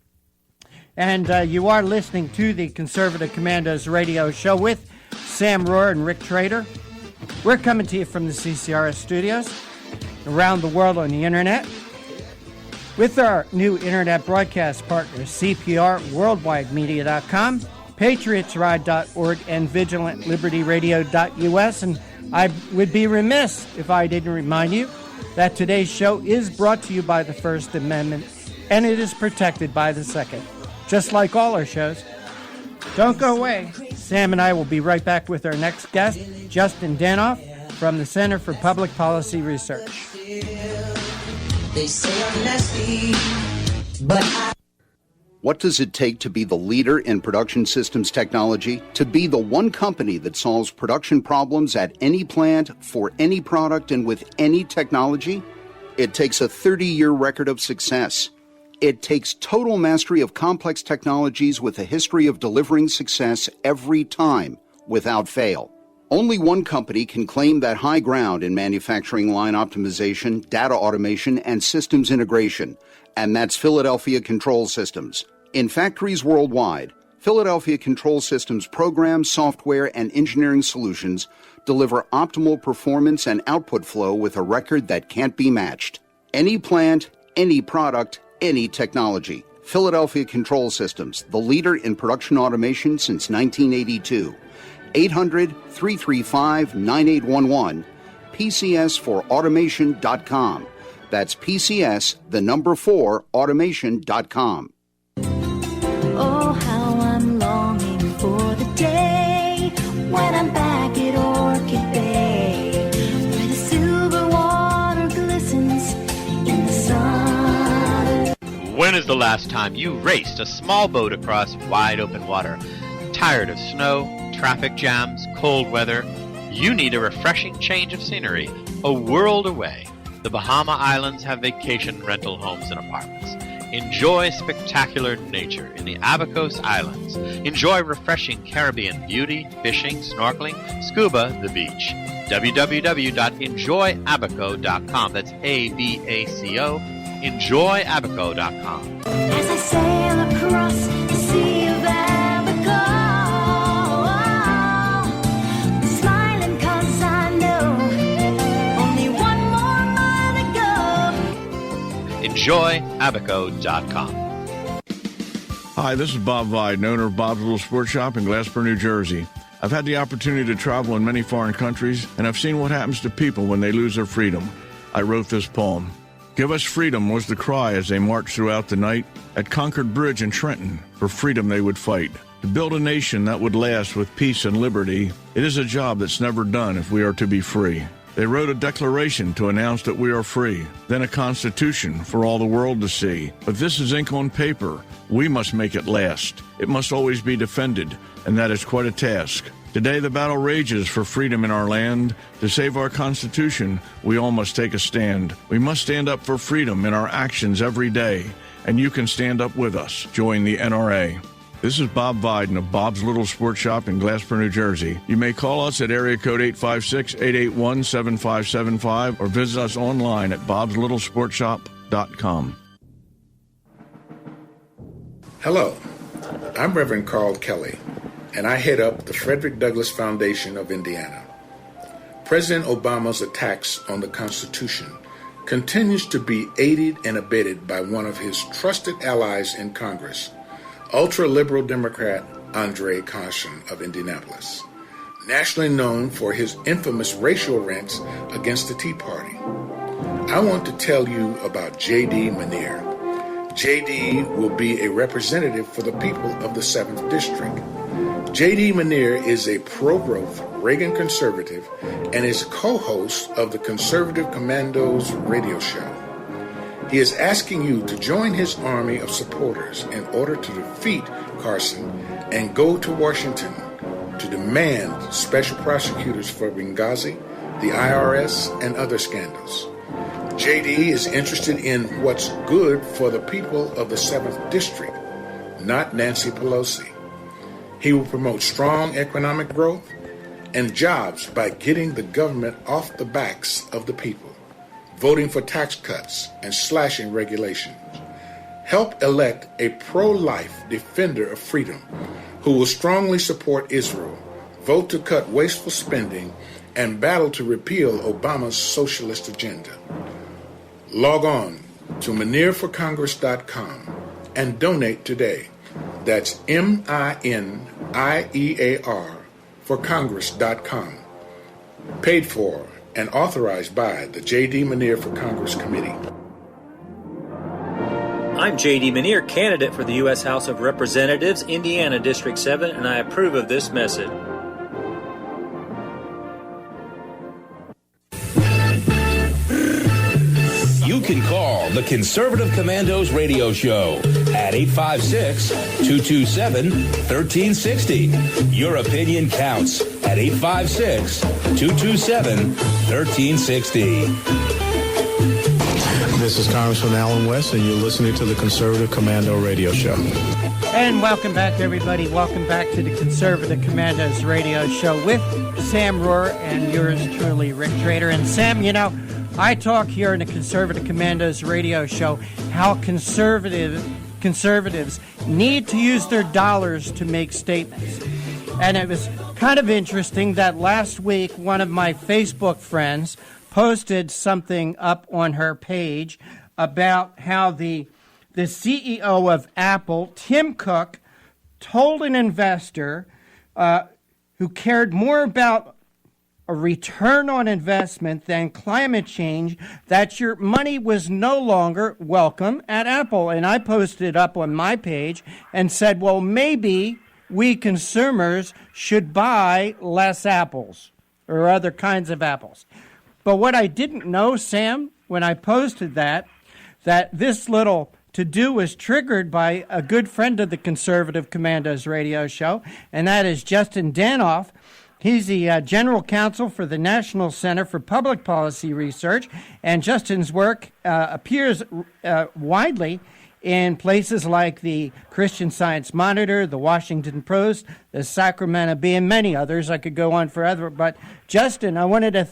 And you are listening to the Conservative Commandos radio show with Sam Rohr and Rick Trader. We're coming to you from the CCRS studios, around the world on the internet. With our new internet broadcast partners, CPR, WorldwideMedia.com, PatriotsRide.org, and VigilantLibertyRadio.us. And I would be remiss if I didn't remind you that today's show is brought to you by the First Amendment, and it is protected by the Second, just like all our shows. Don't go away. Sam and I will be right back with our next guest, Justin Danoff, from the Center for Public Policy Research. They say I'm nasty, but What does it take to be the leader in production systems technology? To be the one company that solves production problems at any plant, for any product, and with any technology? It takes a 30-year record of success. It takes total mastery of complex technologies with a history of delivering success every time, without fail. Only one company can claim that high ground in manufacturing line optimization, data automation, and systems integration, and that's Philadelphia Control Systems. In factories worldwide, Philadelphia Control Systems programs, software, and engineering solutions deliver optimal performance and output flow with a record that can't be matched. Any plant, any product, any technology. Philadelphia Control Systems, the leader in production automation since 1982. 800-335-9811, PCS4automation.com. That's PCS, the number 4, automation.com. Oh, how I'm longing for the day when I'm back at Orchid Bay, where the silver water glistens in the sun. When is the last time you raced a small boat across wide open water? Tired of snow, traffic jams, cold weather? You need a refreshing change of scenery, a world away. The Bahama Islands have vacation rental homes and apartments. Enjoy spectacular nature in the Abacos Islands. Enjoy refreshing Caribbean beauty, fishing, snorkeling, scuba, the beach. www.enjoyabaco.com. That's ABACO. Enjoyabaco.com. As I sail across the sea of Abaco, smiling 'cause I know only one more mile to go. Enjoyabaco.com. Hi, this is Bob Viden, owner of Bob's Little Sports Shop in Glasper, New Jersey. I've had the opportunity to travel in many foreign countries, and I've seen what happens to people when they lose their freedom. I wrote this poem. Give us freedom was the cry as they marched throughout the night. At Concord Bridge in Trenton, for freedom they would fight. To build a nation that would last with peace and liberty, it is a job that's never done if we are to be free. They wrote a declaration to announce that we are free, then a constitution for all the world to see. But this is ink on paper. We must make it last. It must always be defended, and that is quite a task. Today the battle rages for freedom in our land. To save our Constitution, we all must take a stand. We must stand up for freedom in our actions every day, and you can stand up with us. Join the NRA. This is Bob Viden of Bob's Little Sports Shop in Glasper, New Jersey. You may call us at area code 856-881-7575 or visit us online at bobslittle.sportshop.com. Hello, I'm Reverend Carl Kelly, and I head up the Frederick Douglass Foundation of Indiana. President Obama's attacks on the Constitution continues to be aided and abetted by one of his trusted allies in Congress, ultra-liberal Democrat Andre Carson of Indianapolis, nationally known for his infamous racial rants against the Tea Party. I want to tell you about J.D. Manier. J.D. will be a representative for the people of the 7th District. J.D. Manier is a pro-growth Reagan conservative and is co-host of the Conservative Commandos Radio Show. He is asking you to join his army of supporters in order to defeat Carson and go to Washington to demand special prosecutors for Benghazi, the IRS, and other scandals. JD is interested in what's good for the people of the 7th District, not Nancy Pelosi. He will promote strong economic growth and jobs by getting the government off the backs of the people, voting for tax cuts and slashing regulations. Help elect a pro-life defender of freedom who will strongly support Israel, vote to cut wasteful spending, and battle to repeal Obama's socialist agenda. Log on to MinearForCongress.com and donate today. That's MINIEAR for Congress.com. Paid for and authorized by the J.D. Minear for Congress Committee. I'm J.D. Minear, candidate for the U.S. House of Representatives, Indiana District 7, and I approve of this message. You can call the Conservative Commandos Radio Show at 856-227-1360. Your opinion counts at 856-227-1360. This is Congressman Alan West, and you're listening to the Conservative Commando Radio Show. And welcome back, everybody. Welcome back to the Conservative Commandos Radio Show with Sam Rohr and yours truly, Rick Trader. And Sam, you know, I talk here in the Conservative Commandos Radio Show how conservatives need to use their dollars to make statements. And it was kind of interesting that last week one of my Facebook friends posted something up on her page about how the CEO of Apple, Tim Cook, told an investor who cared more about a return on investment than climate change that your money was no longer welcome at Apple. And I posted it up on my page and said, well, maybe we consumers should buy less apples or other kinds of apples. But what I didn't know, Sam, when I posted that this little to-do was triggered by a good friend of the Conservative Commandos Radio Show, and that is Justin Danoff. He's the general counsel for the National Center for Public Policy Research, and Justin's work appears widely in places like the Christian Science Monitor, the Washington Post, the Sacramento Bee, and many others. I could go on forever. But, Justin, I wanted to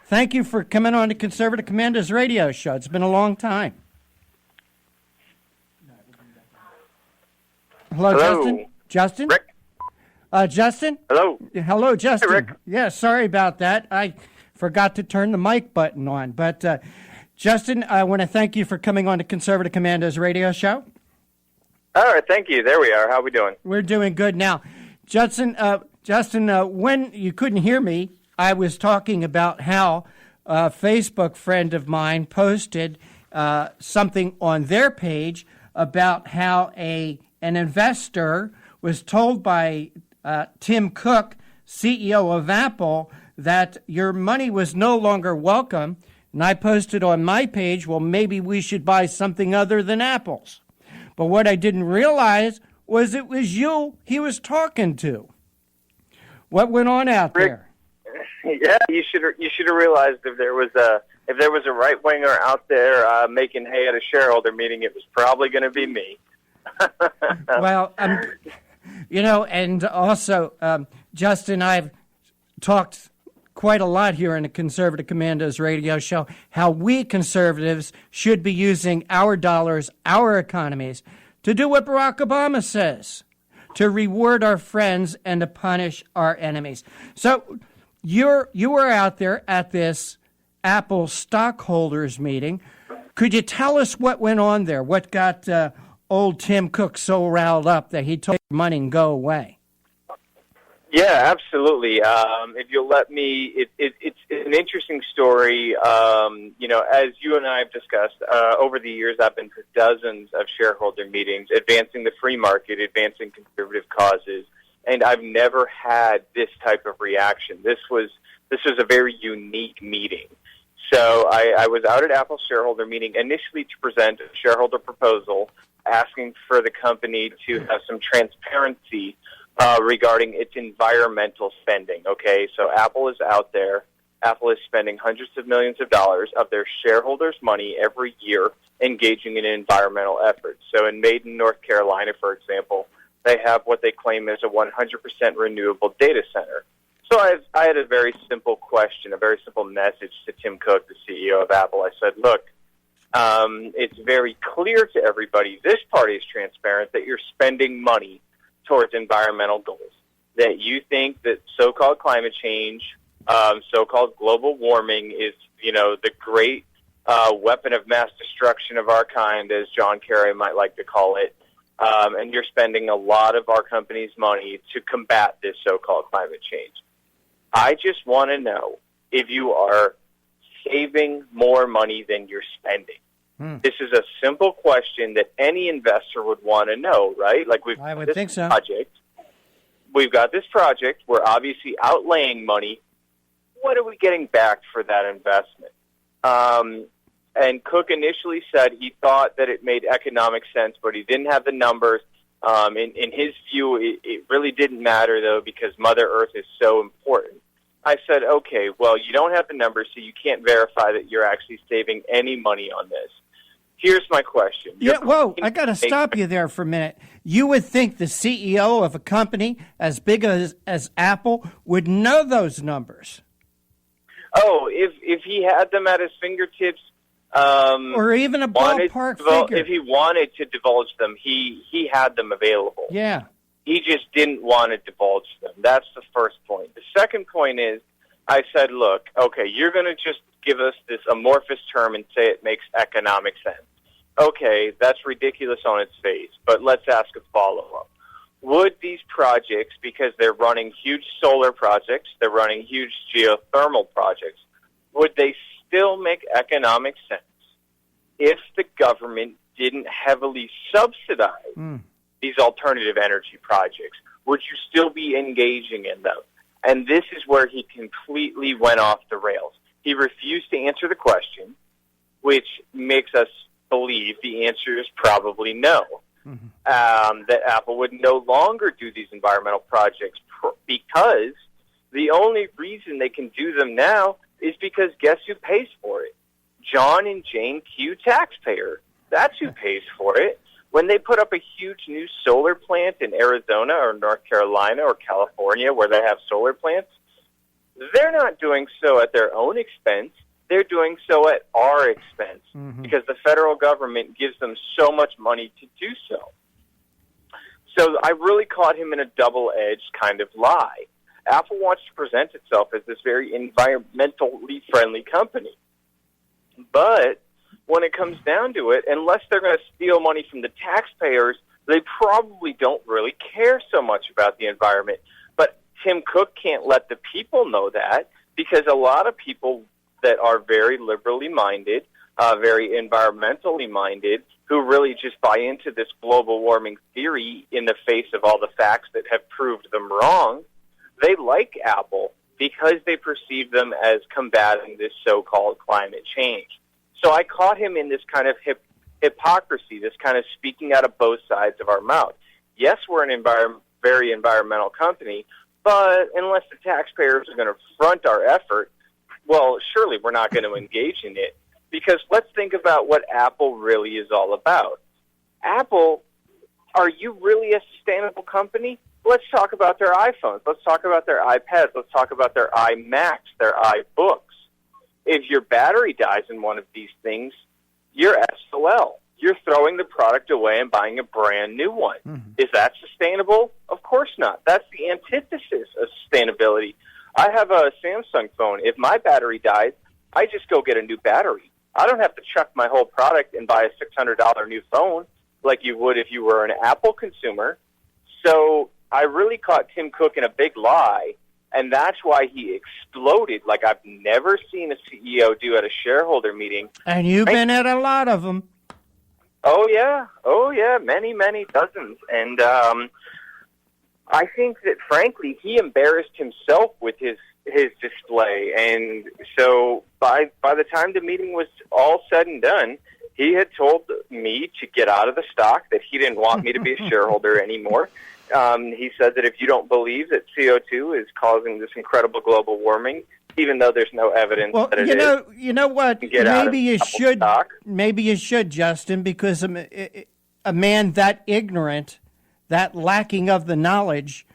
thank you for coming on the Conservative Commandos Radio Show. It's been a long time. Hello, Justin? Justin? Rick? Justin? Hello. Hello, Justin. Hey, Rick. Yeah, sorry about that. I forgot to turn the mic button on. But, Justin, I want to thank you for coming on the Conservative Commandos Radio Show. All right, thank you. There we are. How are we doing? We're doing good. Now, Justin, when you couldn't hear me, I was talking about how a Facebook friend of mine posted something on their page about how an investor was told by Tim Cook, CEO of Apple, that your money was no longer welcome. And I posted on my page, well, maybe we should buy something other than apples. But what I didn't realize was it was you he was talking to. What went on out there? Yeah, you should have realized if there was a right winger out there making hay at a shareholder meeting, it was probably going to be me. Well, you know, and also, Justin, I've talked quite a lot here in the Conservative Commandos Radio Show how we conservatives should be using our dollars, our economies, to do what Barack Obama says, to reward our friends and to punish our enemies. So you were out there at this Apple stockholders meeting. Could you tell us what went on there? What got old Tim Cook so riled up that he took money and go away? Yeah, absolutely. If you'll let me, it's an interesting story. You know, as you and I have discussed, over the years I've been to dozens of shareholder meetings advancing the free market, advancing conservative causes, and I've never had this type of reaction. This was a very unique meeting. So I was out at Apple's shareholder meeting initially to present a shareholder proposal asking for the company to have some transparency regarding its environmental spending. Okay, so Apple is out there. Apple is spending hundreds of millions of dollars of their shareholders' money every year engaging in environmental efforts. So in Maiden, North Carolina, for example, they have what they claim is a 100% renewable data center. So I had a very simple question, a very simple message to Tim Cook, the CEO of Apple. I said, look, it's very clear to everybody, this party is transparent, that you're spending money towards environmental goals, that you think that so-called climate change, so-called global warming is, you know, the great weapon of mass destruction of our kind, as John Kerry might like to call it, and you're spending a lot of our company's money to combat this so-called climate change. I just want to know if you are saving more money than you're spending. This is a simple question that any investor would want to know, right? Like I would think so. We've got this project. We're obviously outlaying money. What are we getting back for that investment? And Cook initially said he thought that it made economic sense, but he didn't have the numbers. In his view, it really didn't matter, though, because Mother Earth is so important. I said, okay, well, you don't have the numbers, so you can't verify that you're actually saving any money on this. Here's my question. I got to stop you there for a minute. You would think the CEO of a company as big as Apple would know those numbers. Oh, if he had them at his fingertips, or even a ballpark figure. If he wanted to divulge them, he had them available. Yeah. He just didn't want to divulge them. That's the first point. The second point is, I said, look, okay, you're going to just give us this amorphous term and say it makes economic sense. Okay, that's ridiculous on its face, but let's ask a follow-up. Would these projects, because they're running huge solar projects, they're running huge geothermal projects, would they still make economic sense if the government didn't heavily subsidize these alternative energy projects? Would you still be engaging in them? And this is where he completely went off the rails. He refused to answer the question, which makes us believe the answer is probably no. That Apple would no longer do these environmental projects because the only reason they can do them now is because guess who pays for it? John and Jane Q taxpayer. That's who pays for it. When they put up a huge new solar plant in Arizona or North Carolina or California where they have solar plants, they're not doing so at their own expense. They're doing so at our expense because the federal government gives them so much money to do so. So I really caught him in a double-edged kind of lie. Apple wants to present itself as this very environmentally friendly company. But when it comes down to it, unless they're going to steal money from the taxpayers, they probably don't really care so much about the environment. But Tim Cook can't let the people know that because a lot of people that are very liberally minded, very environmentally minded, who really just buy into this global warming theory in the face of all the facts that have proved them wrong, they like Apple because they perceive them as combating this so-called climate change. So I caught him in this kind of hypocrisy, this kind of speaking out of both sides of our mouth. Yes, we're an very environmental company, but unless the taxpayers are going to front our effort, well, surely we're not going to engage in it. Because let's think about what Apple really is all about. Apple, are you really a sustainable company? Let's talk about their iPhones. Let's talk about their iPads. Let's talk about their iMacs, their iBooks. If your battery dies in one of these things, you're SOL. You're throwing the product away and buying a brand new one. Is that sustainable? Of course not. That's the antithesis of sustainability. I have a Samsung phone. If my battery dies, I just go get a new battery. I don't have to chuck my whole product and buy a $600 new phone like you would if you were an Apple consumer. So I really caught Tim Cook in a big lie, and that's why he exploded like I've never seen a CEO do at a shareholder meeting. And you've been at a lot of them. Oh, yeah, many, many dozens. And I think that, frankly, he embarrassed himself with his display. And so by the time the meeting was all said and done, he had told me to get out of the stock, that he didn't want me to be a shareholder anymore. He said that if you don't believe that CO2 is causing this incredible global warming, even though there's no evidence that it is. You know what? Maybe you should, Justin, because a man that ignorant, that lacking of the knowledge,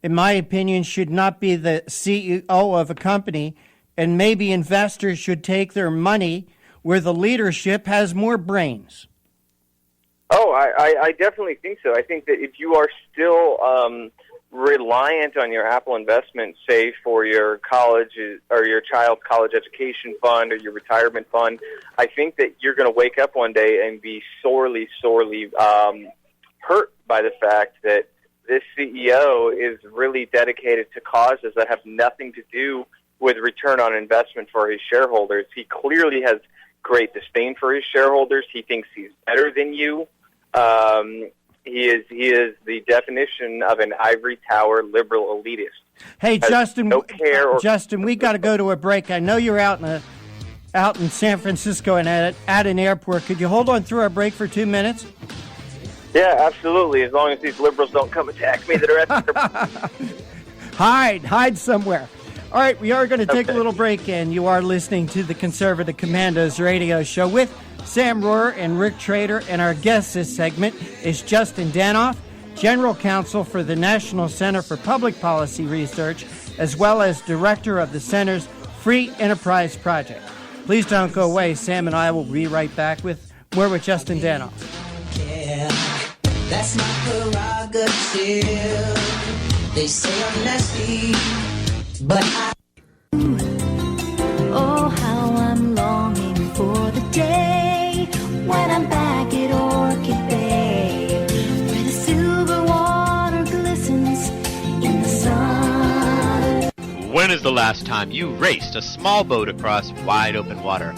in my opinion, should not be the CEO of a company, and maybe investors should take their money where the leadership has more brains. Oh, I definitely think so. I think that if you are still reliant on your Apple investment, say for your college or your child's college education fund or your retirement fund, I think that you're going to wake up one day and be sorely hurt by the fact that this CEO is really dedicated to causes that have nothing to do with return on investment for his shareholders. He clearly has great disdain for his shareholders. He thinks he's better than you. He is the definition of an ivory tower liberal elitist. Hey, Justin. No care Justin, we got to go to a break. I know you're out in San Francisco and at an airport. Could you hold on through our break for 2 minutes? Yeah, absolutely. As long as these liberals don't come attack me that are at the Hide somewhere. All right, we are going to take a little break, and you are listening to the Conservative Commandos radio show with Sam Rohrer and Rick Trader, and our guest this segment is Justin Danoff, General Counsel for the National Center for Public Policy Research, as well as Director of the Center's Free Enterprise Project. Please don't go away. Sam and I will be right back with more with Justin Danoff. Yeah, that's my prerogative. They say I'm nasty, but Oh, how I'm longing for the day when I'm back at Orchid Bay, where the silver water glistens in the sun. When is the last time you raced a small boat across wide open water?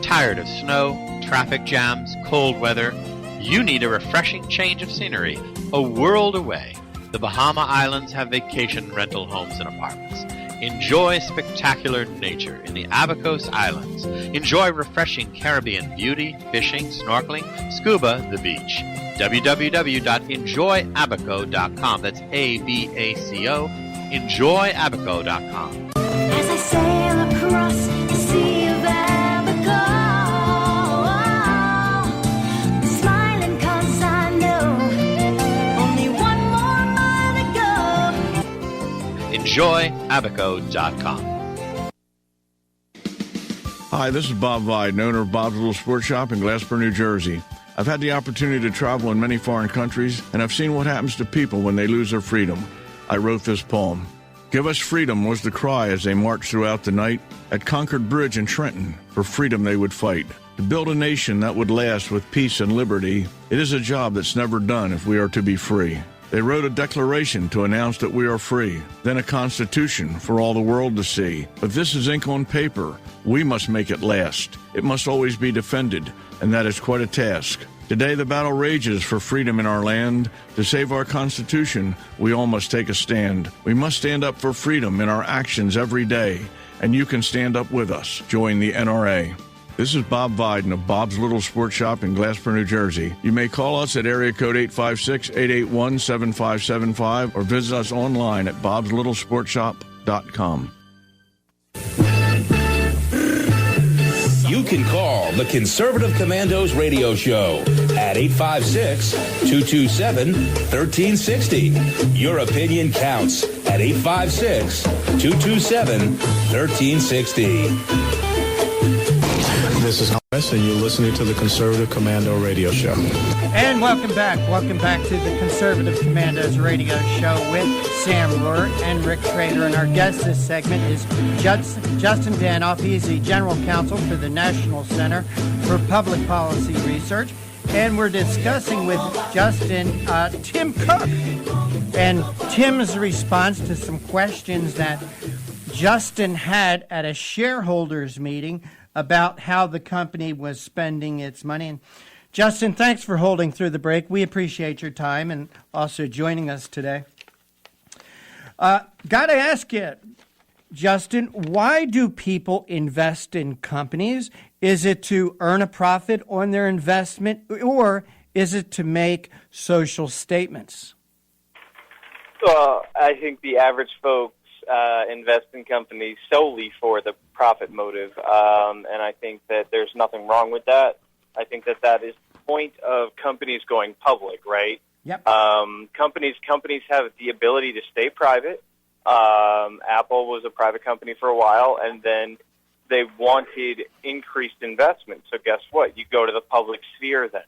Tired of snow, traffic jams, cold weather? You need a refreshing change of scenery, a world away. The Bahama Islands have vacation rental homes and apartments. Enjoy spectacular nature in the Abacos Islands. Enjoy refreshing Caribbean beauty, fishing, snorkeling, scuba, the beach. www.enjoyabaco.com. That's ABACO. Enjoyabaco.com. As I sail across the Sea of Abaco, smiling 'cause I know only one more mile to go. Enjoyabaco.com. Hi, this is Bob Viden, owner of Bob's Little Sports Shop in Glasper, New Jersey. I've had the opportunity to travel in many foreign countries, and I've seen what happens to people when they lose their freedom. I wrote this poem. Give us freedom was the cry as they marched throughout the night. At Concord Bridge in Trenton, for freedom they would fight. To build a nation that would last with peace and liberty, it is a job that's never done if we are to be free. They wrote a declaration to announce that we are free, then a constitution for all the world to see. But this is ink on paper. We must make it last. It must always be defended, and that is quite a task. Today the battle rages for freedom in our land. To save our Constitution, we all must take a stand. We must stand up for freedom in our actions every day, and you can stand up with us. Join the NRA. This is Bob Viden of Bob's Little Sports Shop in Glasper, New Jersey. You may call us at area code 856-881-7575 or visit us online at bobslittle.sportshop.com. You can call the Conservative Commandos radio show at 856-227-1360. Your opinion counts at 856-227-1360. This is Wes, and you're listening to the Conservative Commando Radio Show. And welcome back. Welcome back to the Conservative Commandos radio show with Sam Rohrer and Rick Trader. And our guest this segment is Justin Danoff. He is the General Counsel for the National Center for Public Policy Research. And we're discussing with Justin Tim Cook and Tim's response to some questions that Justin had at a shareholders meeting about how the company was spending its money. And Justin, thanks for holding through the break. We appreciate your time and also joining us today. Got to ask you, Justin, why do people invest in companies? Is it to earn a profit on their investment, or is it to make social statements? Well, I think the average folks invest in companies solely for the profit motive, and I think that there's nothing wrong with that. I think that that is the point of companies going public, right? Yep. Companies have the ability to stay private. Apple was a private company for a while, and then they wanted increased investment. So guess what? You go to the public sphere then.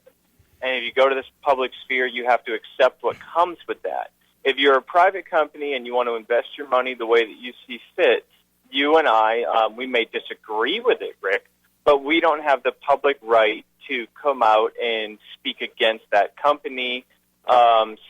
And if you go to this public sphere, you have to accept what comes with that. If you're a private company and you want to invest your money the way that you see fit, you and I, we may disagree with it, Rick, but we don't have the public right to come out and speak against that company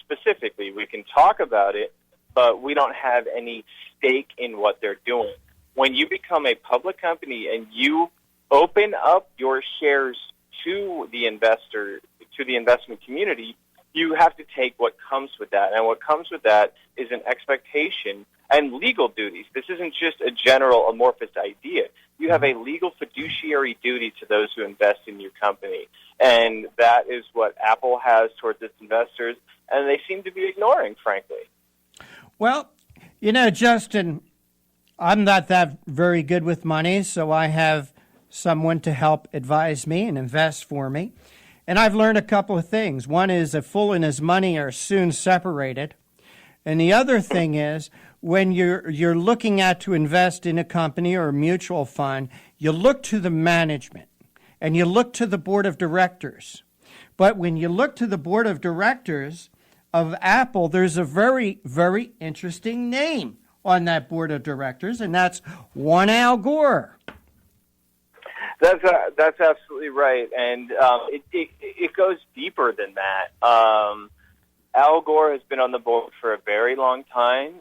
specifically. We can talk about it, but we don't have any stake in what they're doing. When you become a public company and you open up your shares to the investor, to the investment community, you have to take what comes with that. And what comes with that is an expectation and legal duties. This isn't just a general amorphous idea. You have a legal fiduciary duty to those who invest in your company. And that is what Apple has towards its investors, and they seem to be ignoring, frankly. Well, you know, Justin, I'm not that very good with money, so I have someone to help advise me and invest for me. And I've learned a couple of things. One is a fool and his money are soon separated. And the other thing is, when you're looking at to invest in a company or a mutual fund, you look to the management and you look to the board of directors. But when you look to the board of directors of Apple, there's a very, very interesting name on that board of directors, and that's one Al Gore. That's absolutely right, and it goes deeper than that. Al Gore has been on the board for a very long time.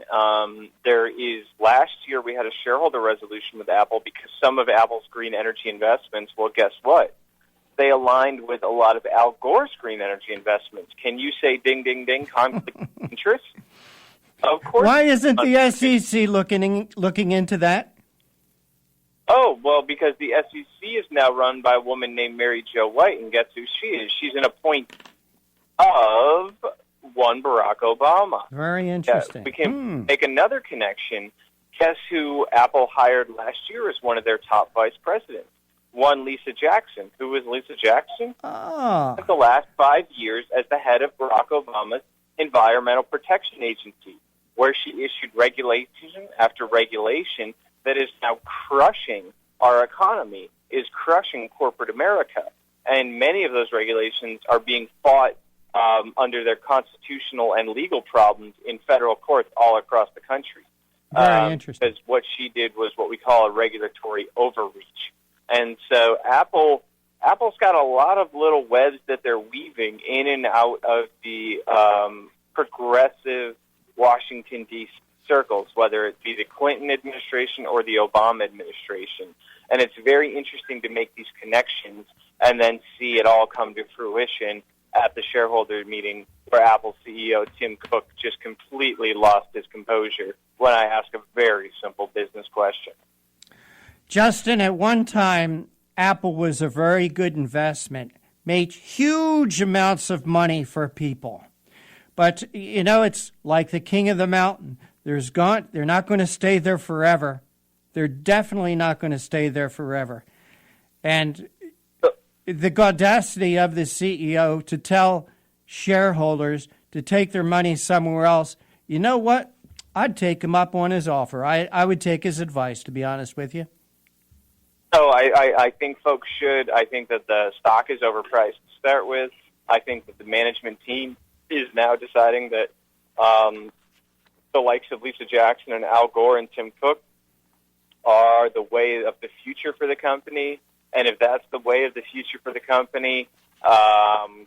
Last year we had a shareholder resolution with Apple because some of Apple's green energy investments, well, guess what? They aligned with a lot of Al Gore's green energy investments. Can you say ding, ding, ding, conflict of interest? Of course. Why isn't the SEC looking into that? Oh, well, because the SEC is now run by a woman named Mary Jo White, and guess who she is? She's an appointee of one Barack Obama. Very interesting. We can make another connection. Guess who Apple hired last year as one of their top vice presidents? One Lisa Jackson. Who was Lisa Jackson? Spent the last 5 years as the head of Barack Obama's Environmental Protection Agency, where she issued regulation after regulation that is now crushing our economy, is crushing corporate America. And many of those regulations are being fought under their constitutional and legal problems in federal courts all across the country. Very interesting. Because what she did was what we call a regulatory overreach. And so Apple's got a lot of little webs that they're weaving in and out of the progressive Washington, D.C. circles, whether it be the Clinton administration or the Obama administration. And it's very interesting to make these connections and then see it all come to fruition at the shareholder meeting where Apple CEO Tim Cook just completely lost his composure when I asked a very simple business question. Justin, at one time, Apple was a very good investment, made huge amounts of money for people. But, you know, it's like the king of the mountain. They're not going to stay there forever. They're definitely not going to stay there forever. And the audacity of the CEO to tell shareholders to take their money somewhere else, you know what? I'd take him up on his offer. I would take his advice, to be honest with you. No, I think folks should. I think that the stock is overpriced to start with. I think that the management team is now deciding that the likes of Lisa Jackson and Al Gore and Tim Cook are the way of the future for the company. And if that's the way of the future for the company,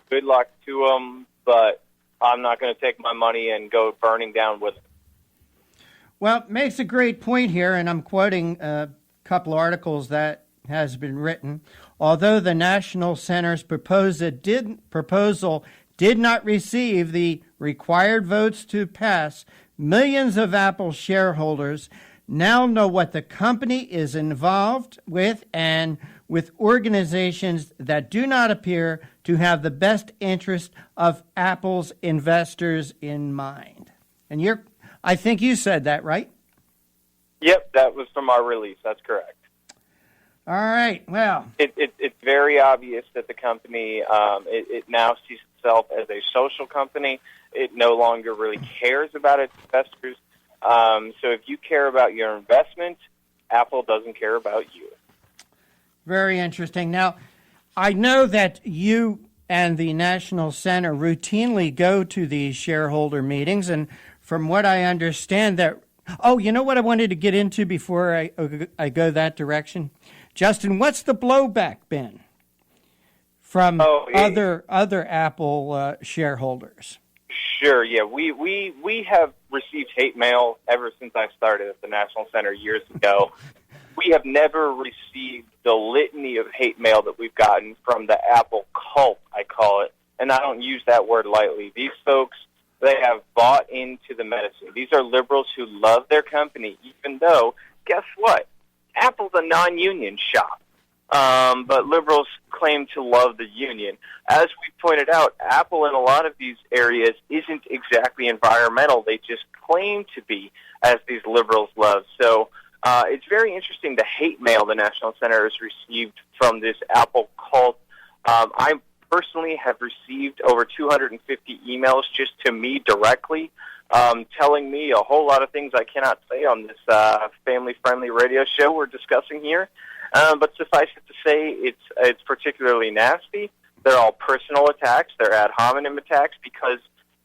good luck to them. But I'm not going to take my money and go burning down with it. Well, it makes a great point here, and I'm quoting a couple articles that has been written. Although the National Center's proposal did not receive the required votes to pass, millions of Apple shareholders now know what the company is involved with and with organizations that do not appear to have the best interest of Apple's investors in mind. And I think you said that, right? Yep, that was from our release. That's correct. All right, well. It's very obvious that the company, it now sees itself as a social company. It no longer really cares about its investors. So if you care about your investment, Apple doesn't care about you. Very interesting. Now, I know that you and the National Center routinely go to these shareholder meetings, and from what I understand, that... Oh, you know what I wanted to get into before I go that direction? Justin, what's the blowback been from other Apple shareholders? Sure, yeah. We have received hate mail ever since I started at the National Center years ago. We have never received the litany of hate mail that we've gotten from the Apple cult, I call it, and I don't use that word lightly. These folks, they have bought into the medicine. These are liberals who love their company, even though, guess what? Apple's a non-union shop. But liberals claim to love the union. As we pointed out, Apple in a lot of these areas isn't exactly environmental. They just claim to be, as these liberals love. So it's very interesting the hate mail the National Center has received from this Apple cult. I personally have received over 250 emails just to me directly, telling me a whole lot of things I cannot say on this family-friendly radio show we're discussing here. But suffice it to say, it's particularly nasty. They're all personal attacks. They're ad hominem attacks because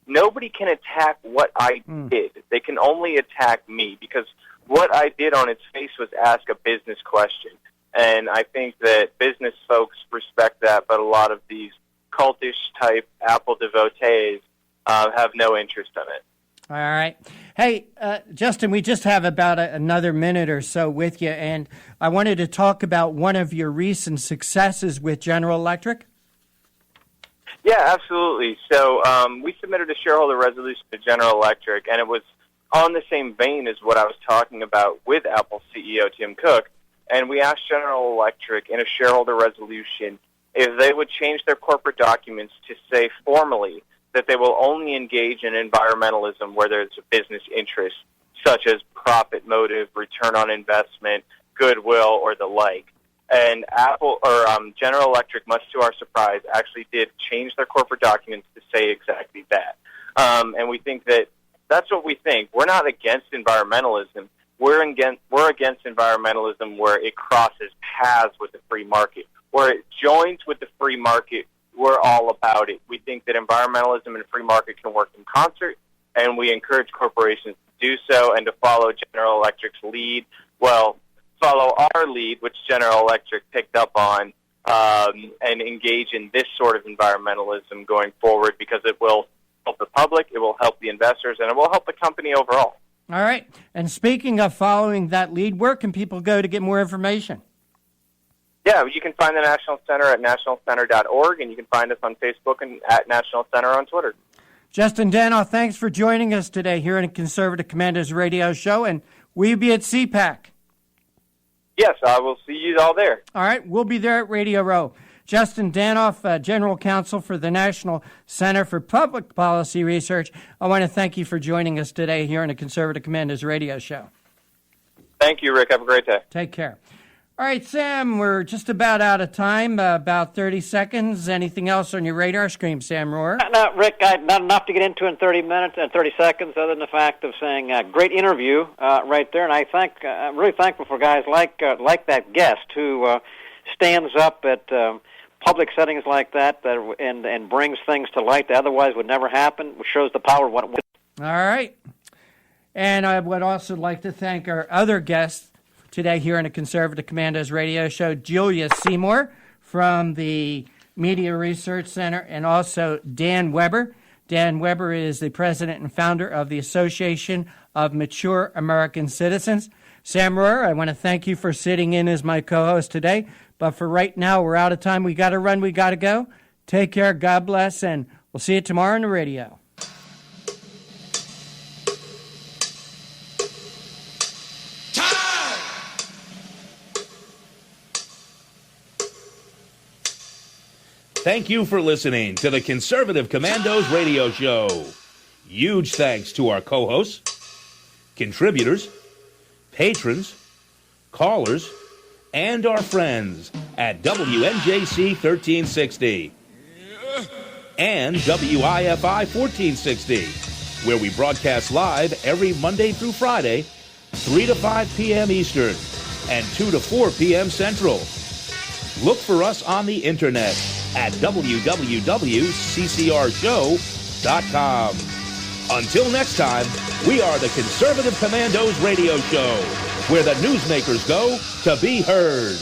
nobody can attack what I did. They can only attack me because what I did on its face was ask a business question. And I think that business folks respect that, but a lot of these cultish-type Apple devotees have no interest in it. All right. Hey, Justin, we just have about another minute or so with you, and I wanted to talk about one of your recent successes with General Electric. Yeah, absolutely. So we submitted a shareholder resolution to General Electric, and it was on the same vein as what I was talking about with Apple CEO Tim Cook. And we asked General Electric in a shareholder resolution if they would change their corporate documents to say formally that they will only engage in environmentalism where there's a business interest, such as profit motive, return on investment, goodwill, or the like. And General Electric, much to our surprise, actually did change their corporate documents to say exactly that. And we think that that's what we think. We're not against environmentalism. We're against environmentalism where it crosses paths with the free market. Where it joins with the free market, we're all about it. We think that environmentalism and free market can work in concert, and we encourage corporations to do so and to follow General Electric's lead. Well, follow our lead, which General Electric picked up on, and engage in this sort of environmentalism going forward because it will help the public, it will help the investors, and it will help the company overall. All right. And speaking of following that lead, where can people go to get more information? Yeah, you can find the National Center at nationalcenter.org, and you can find us on Facebook and at National Center on Twitter. Justin Danoff, thanks for joining us today here in a Conservative Commandos radio show, and will you be at CPAC? Yes, I will see you all there. All right, we'll be there at Radio Row. Justin Danoff, General Counsel for the National Center for Public Policy Research, I want to thank you for joining us today here in a Conservative Commandos radio show. Thank you, Rick. Have a great day. Take care. All right, Sam, we're just about out of time, about 30 seconds. Anything else on your radar screen, Sam Rohr? No, Rick, not enough to get into in 30 minutes and 30 seconds, other than the fact of saying great interview right there. And I'm really thankful for guys like that guest who stands up at public settings like that and brings things to light that otherwise would never happen, which shows the power of what it would. All right. And I would also like to thank our other guests today here in a Conservative Commandos radio show, Julia Seymour from the Media Research Center, and also Dan Weber. Dan Weber is the president and founder of the Association of Mature American Citizens. Sam Rohr, I want to thank you for sitting in as my co-host today. But for right now, we're out of time. We got to run. We got to go. Take care. God bless. And we'll see you tomorrow on the radio. Thank you for listening to the Conservative Commandos radio show. Huge thanks to our co-hosts, contributors, patrons, callers, and our friends at WNJC 1360 and WIFI 1460, where we broadcast live every Monday through Friday, 3 to 5 p.m. Eastern and 2 to 4 p.m. Central. Look for us on the internet at www.ccrshow.com. Until next time, we are the Conservative Commandos Radio Show, where the newsmakers go to be heard.